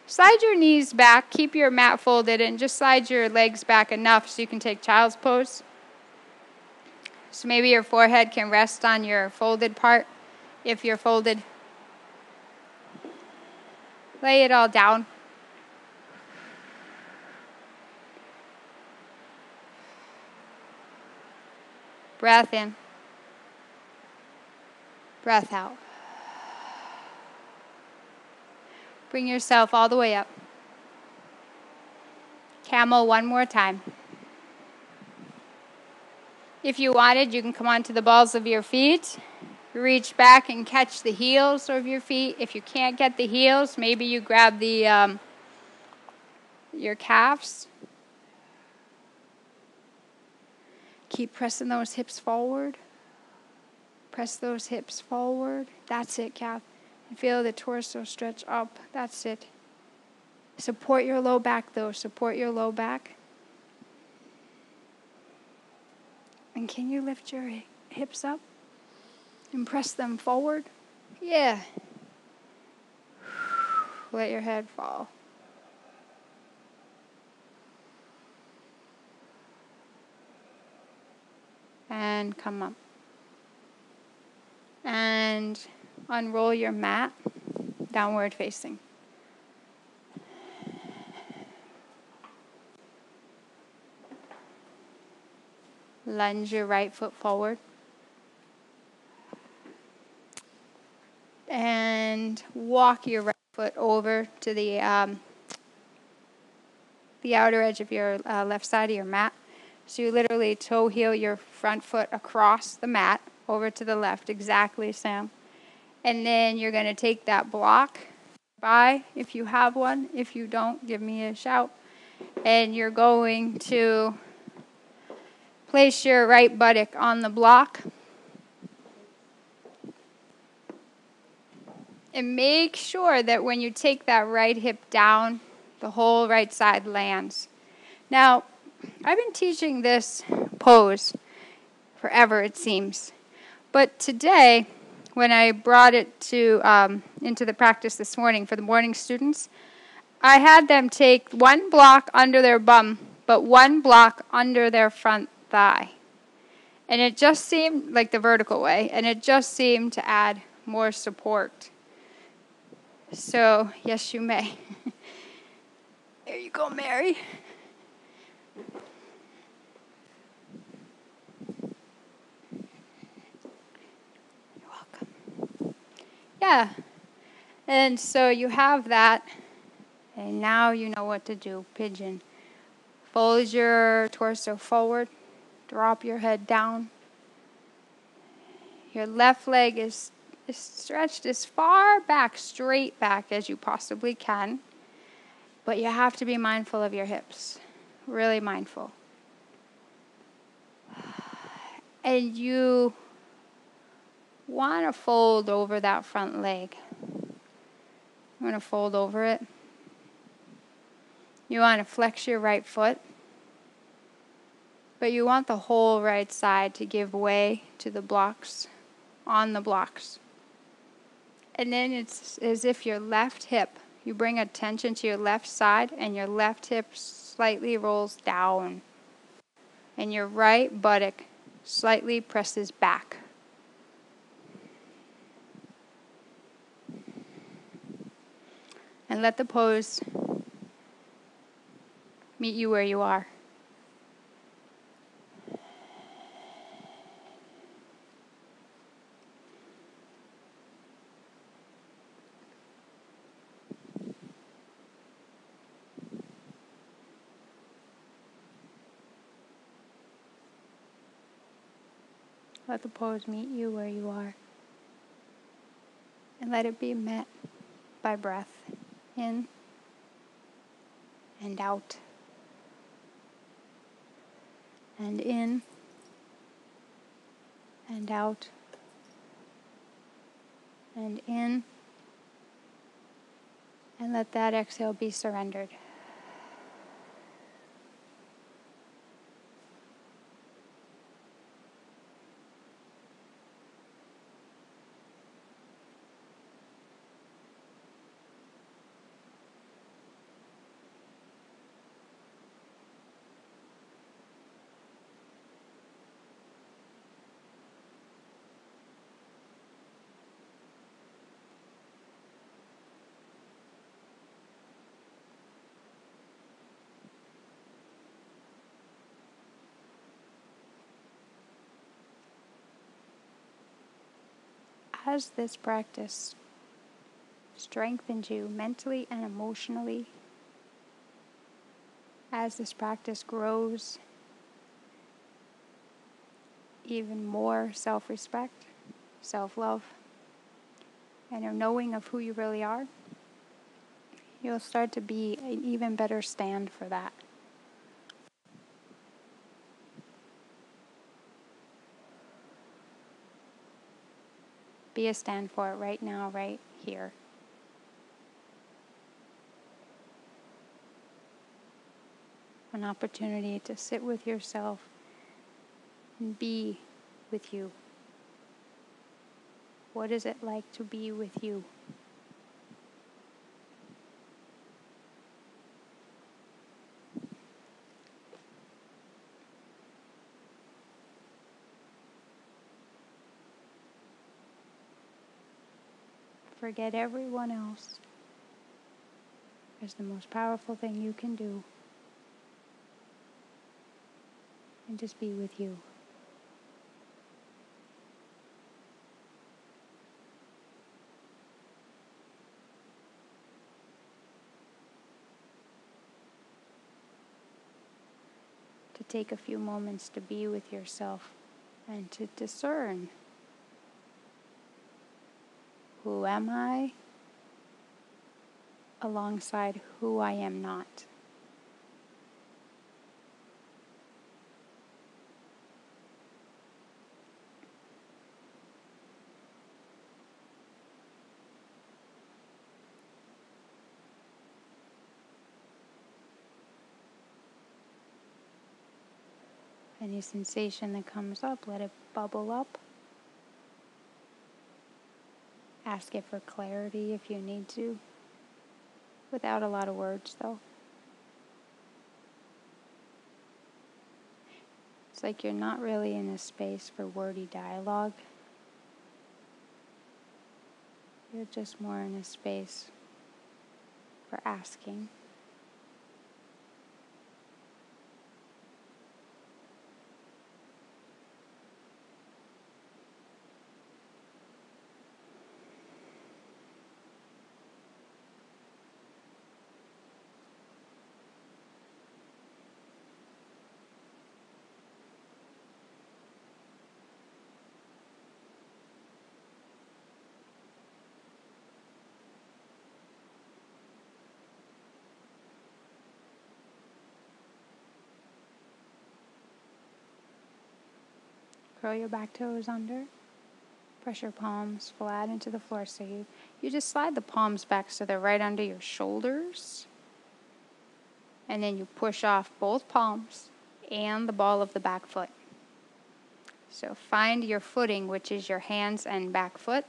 Slide your knees back. Keep your mat folded and just slide your legs back enough so you can take child's pose. So maybe your forehead can rest on your folded part if you're folded. Lay it all down. Breath in. Breath out. Bring yourself all the way up. Camel one more time. If you wanted, you can come onto the balls of your feet. Reach back and catch the heels of your feet. If you can't get the heels, maybe you grab the your calves. Keep pressing those hips forward. Press those hips forward. That's it, calf. And feel the torso stretch up. That's it. Support your low back, though. Support your low back. And can you lift your hips up and press them forward? Yeah. Let your head fall. And come up. And unroll your mat, downward facing. Lunge your right foot forward. And walk your right foot over to the outer edge of your left side of your mat. So you literally toe heel your front foot across the mat over to the left, exactly, Sam. And then you're going to take that block by, if you have one. If you don't, give me a shout. And you're going to place your right buttock on the block. And make sure that when you take that right hip down, the whole right side lands. Now, I've been teaching this pose forever, it seems. But today, when I brought it to into the practice this morning for the morning students, I had them take one block under their bum, but one block under their front thigh. And it just seemed like the vertical way, and it just seemed to add more support. So, yes, you may. There you go, Mary. You're welcome. Yeah. And so you have that, and now you know what to do. Pigeon. Fold your torso forward. Drop your head down. Your left leg is stretched as far back, straight back as you possibly can. But you have to be mindful of your hips. Really mindful. And you want to fold over that front leg. You want to fold over it. You want to flex your right foot. But you want the whole right side to give way to the blocks, on the blocks. And then it's as if your left hip, you bring attention to your left side and your left hip slightly rolls down. And your right buttock slightly presses back. And let the pose meet you where you are. Let the pose meet you where you are. And let it be met by breath. In and out. And in and out. And in. And let that exhale be surrendered. As this practice strengthens you mentally and emotionally, As this practice grows, even more self-respect, self-love, and a knowing of who you really are, you'll start to be an even better stand for that. Be a stand for it right now, right here. An opportunity to sit with yourself and be with you. What is it like to be with you? Forget everyone else. It's the most powerful thing you can do. And just be with you. To take a few moments to be with yourself and to discern, who am I alongside who I am not. Any sensation that comes up, let it bubble up. Ask it for clarity if you need to, without a lot of words though. It's like you're not really in a space for wordy dialogue. You're just more in a space for asking. Curl your back toes under. Press your palms flat into the floor. So you just slide the palms back so they're right under your shoulders. And then you push off both palms and the ball of the back foot. So find your footing, which is your hands and back foot.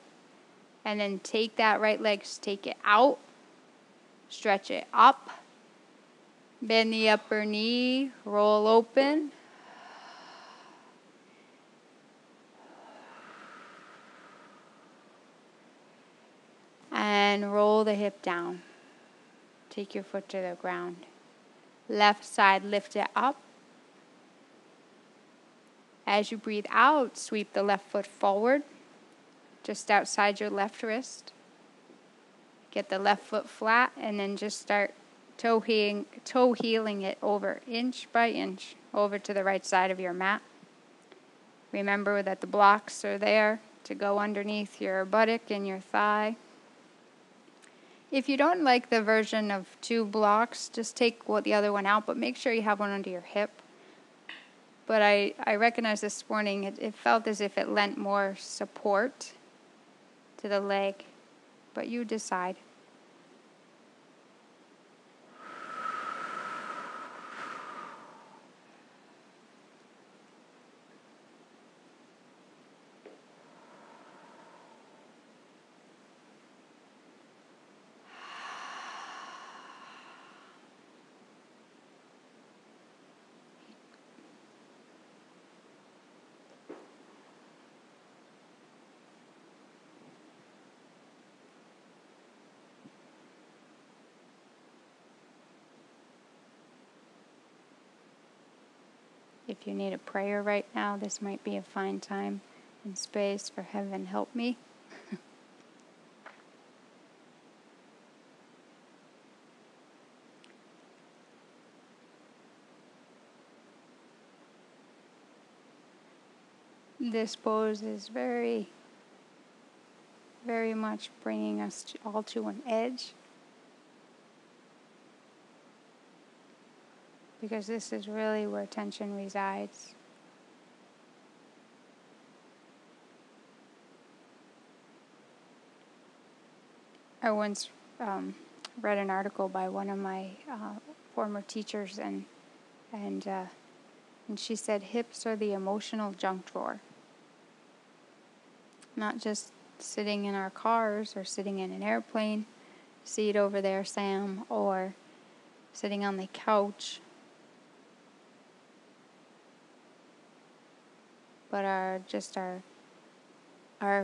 And then take that right leg, take it out. Stretch it up. Bend the upper knee. Roll open. And roll the hip down. Take your foot to the ground. Left side, lift it up. As you breathe out, sweep the left foot forward, just outside your left wrist. Get the left foot flat, and then just start toe heeling it over, inch by inch, over to the right side of your mat. Remember that the blocks are there to go underneath your buttock and your thigh. If you don't like the version of 2 blocks, just take the other one out, but make sure you have one under your hip. But I recognized this morning, it felt as if it lent more support to the leg, but you decide. If you need a prayer right now, this might be a fine time and space for heaven help me. this pose is very, very much bringing us all to an edge. Because this is really where tension resides. I once read an article by one of my former teachers, and she said hips are the emotional junk drawer. Not just sitting in our cars or sitting in an airplane, seat over there, Sam, or sitting on the couch, but our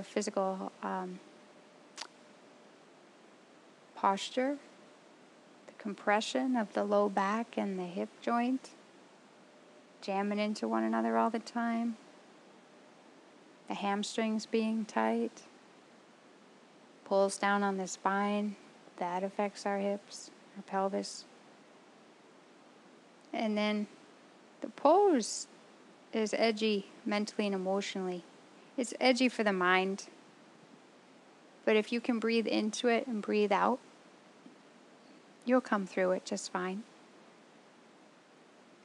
physical posture, the compression of the low back and the hip joint, jamming into one another all the time, the hamstrings being tight, pulls down on the spine, that affects our hips, our pelvis. And then the pose is edgy mentally and emotionally. It's edgy for the mind, but if you can breathe into it and breathe out, you'll come through it just fine.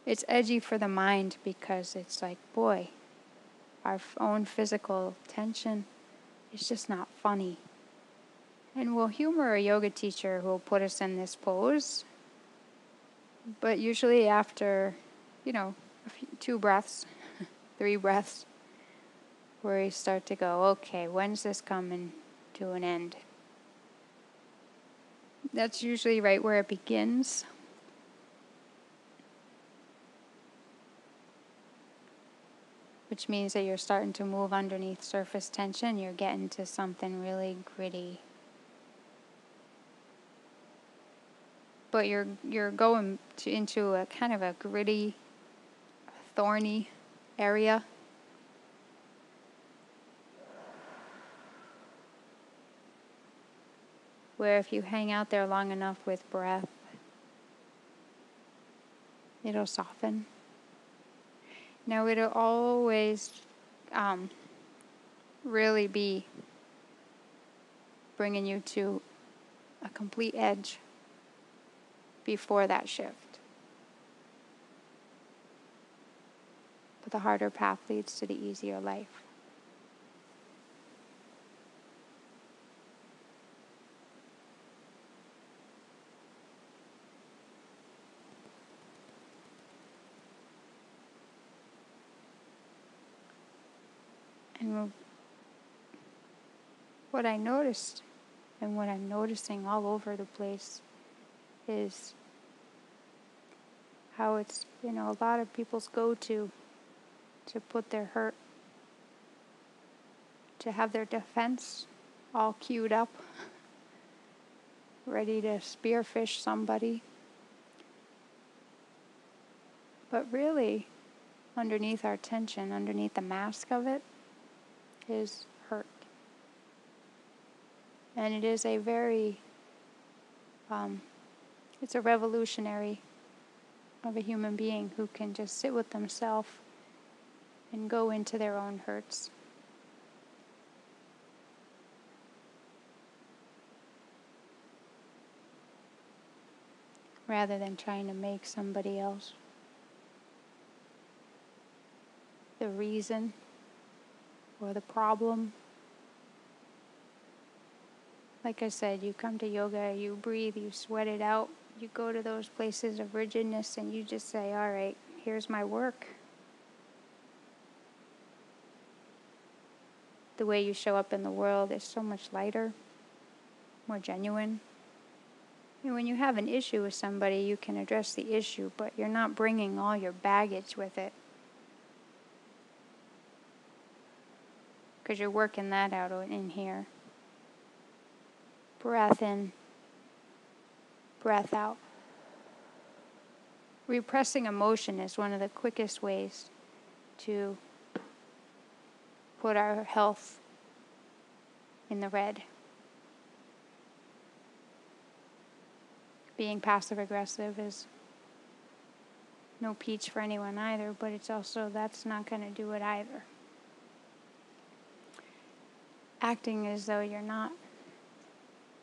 It's edgy for the mind because it's like, boy, our own physical tension is just not funny. And we'll humor a yoga teacher who will put us in this pose, but usually after, 2 breaths, 3 breaths, where you start to go, okay, when's this coming to an end? That's usually right where it begins. Which means that you're starting to move underneath surface tension. You're getting to something really gritty. But you're going into a kind of a gritty, thorny area. Where if you hang out there long enough with breath, it'll soften. Now it'll always really be bringing you to a complete edge before that shift. But the harder path leads to the easier life. And what I noticed, and what I'm noticing all over the place, is how it's, a lot of people's go-to to put their hurt, to have their defense all queued up, ready to spearfish somebody. But really, underneath our tension, underneath the mask of it, is hurt. And it is a very, it's a revolutionary of a human being who can just sit with themselves and go into their own hurts. Rather than trying to make somebody else the reason or the problem. Like I said, you come to yoga, you breathe, you sweat it out, you go to those places of rigidness and you just say, all right, here's my work. The way you show up in the world is so much lighter, more genuine. And when you have an issue with somebody, you can address the issue, but you're not bringing all your baggage with it. Because you're working that out in here. Breath in, breath out. Repressing emotion is one of the quickest ways to put our health in the red. Being passive-aggressive is no peach for anyone either, but it's also, that's not going to do it either. acting as though you're not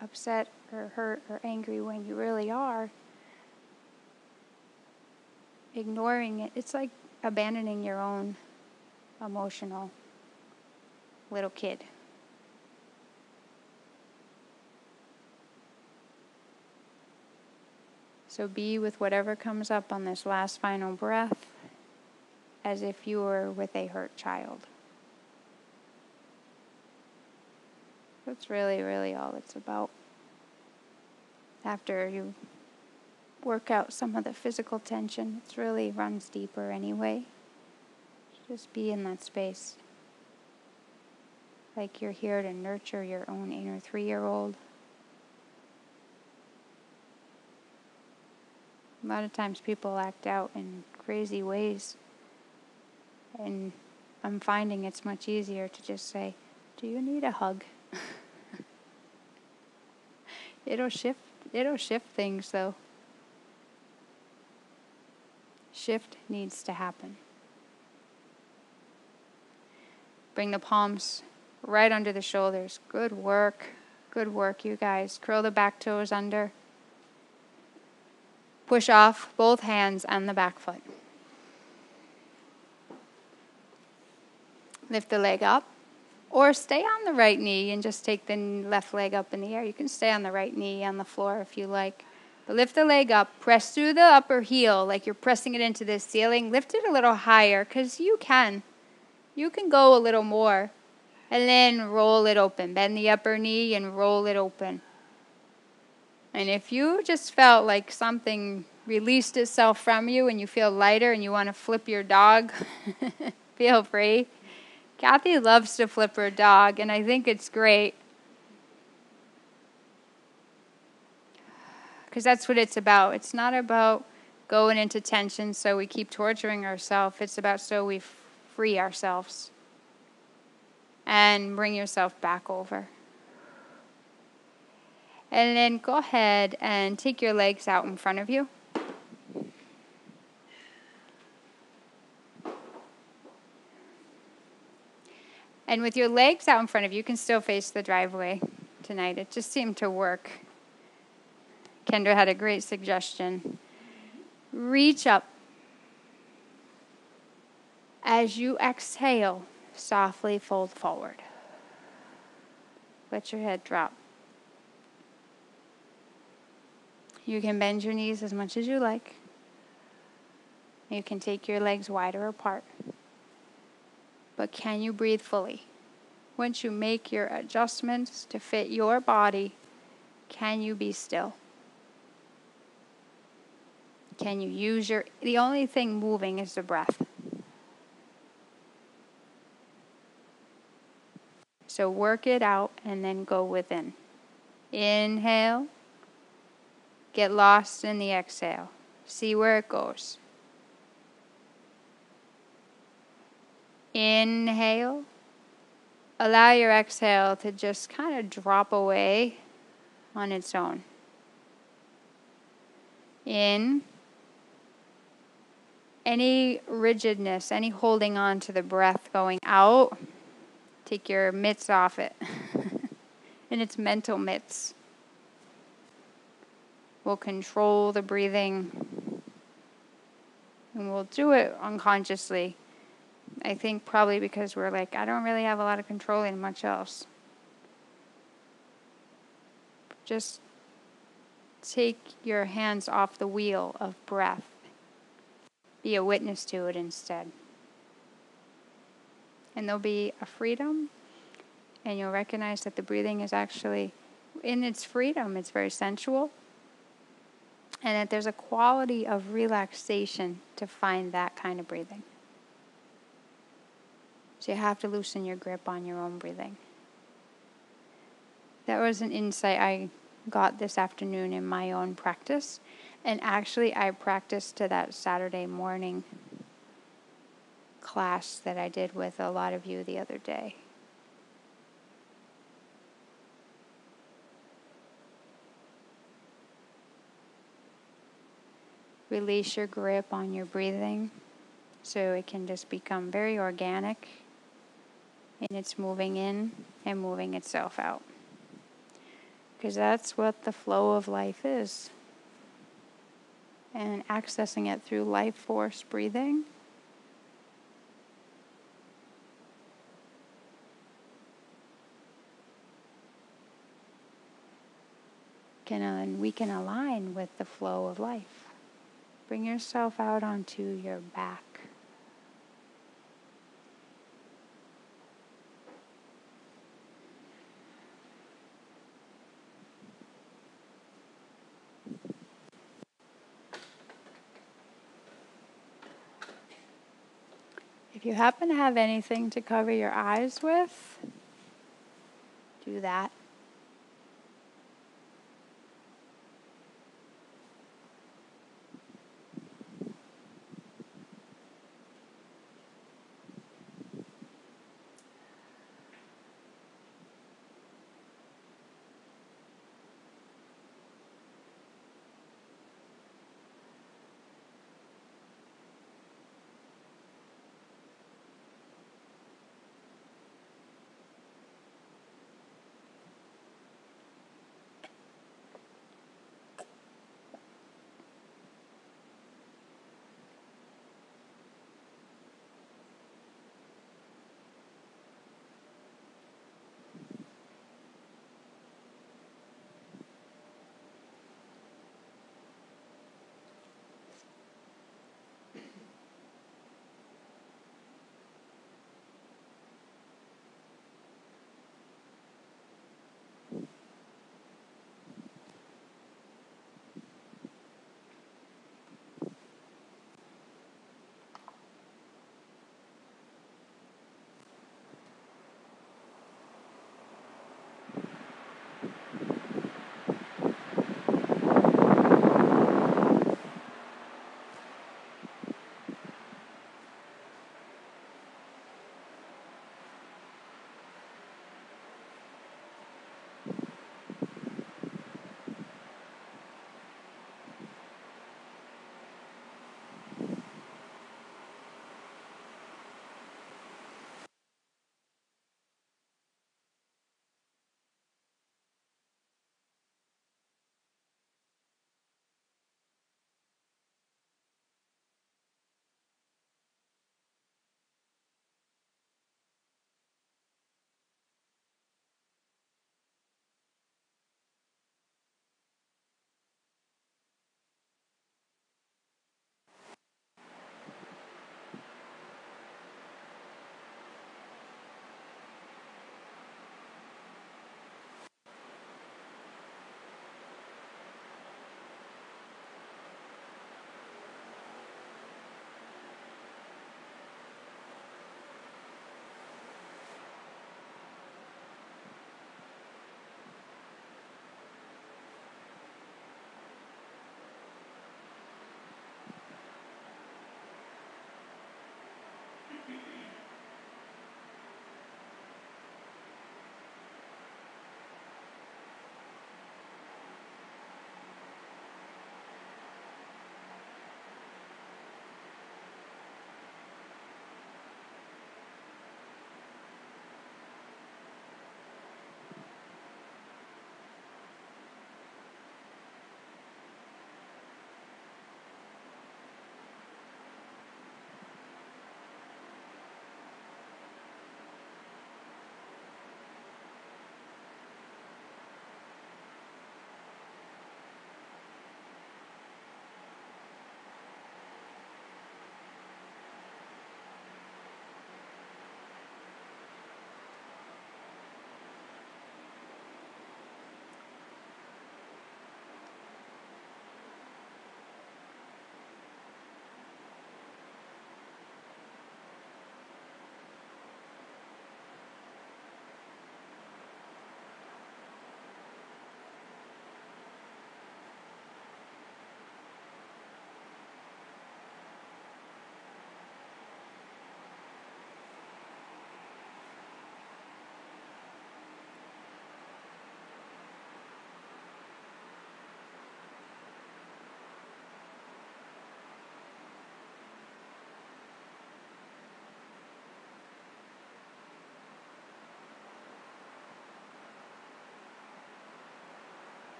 upset or hurt or angry when you really are. Ignoring it, it's like abandoning your own emotional little kid. So be with whatever comes up on this last final breath as if you were with a hurt child. That's really, really all it's about. After you work out some of the physical tension, it really runs deeper anyway. Just be in that space. Like you're here to nurture your own inner 3-year-old. A lot of times people act out in crazy ways. And I'm finding it's much easier to just say, "Do you need a hug?" It'll shift things though. Shift needs to happen. Bring the palms right under the shoulders. Good work. Good work, you guys. Curl the back toes under. Push off both hands and the back foot. Lift the leg up. Or stay on the right knee and just take the left leg up in the air. You can stay on the right knee on the floor if you like. But lift the leg up. Press through the upper heel like you're pressing it into the ceiling. Lift it a little higher because you can. You can go a little more. And then roll it open. Bend the upper knee and roll it open. And if you just felt like something released itself from you and you feel lighter and you want to flip your dog, feel free. Kathy loves to flip her dog, and I think it's great. Because that's what it's about. It's not about going into tension so we keep torturing ourselves. It's about so we free ourselves. And bring yourself back over. And then go ahead and take your legs out in front of you. And with your legs out in front of you, you can still face the driveway tonight. It just seemed to work. Kendra had a great suggestion. Reach up. As you exhale, softly fold forward. Let your head drop. You can bend your knees as much as you like. You can take your legs wider apart. But can you breathe fully? Once you make your adjustments to fit your body, can you be still? Can you use the only thing moving is the breath. So work it out and then go within. Inhale. Get lost in the exhale. See where it goes. Inhale. Allow your exhale to just kind of drop away on its own. In. Any rigidness, any holding on to the breath going out, take your mitts off it. And it's mental mitts. We'll control the breathing. And we'll do it unconsciously. I think probably because we're like, I don't really have a lot of control in much else. Just take your hands off the wheel of breath. Be a witness to it instead. And there'll be a freedom, and you'll recognize that the breathing is actually, in its freedom, it's very sensual, and that there's a quality of relaxation to find that kind of breathing. So you have to loosen your grip on your own breathing. That was an insight I got this afternoon in my own practice. And actually, I practiced to that Saturday morning class that I did with a lot of you the other day. Release your grip on your breathing so it can just become very organic and it's moving in and moving itself out. Because that's what the flow of life is. And accessing it through life force breathing. We can align with the flow of life. Bring yourself out onto your back. If you happen to have anything to cover your eyes with, do that.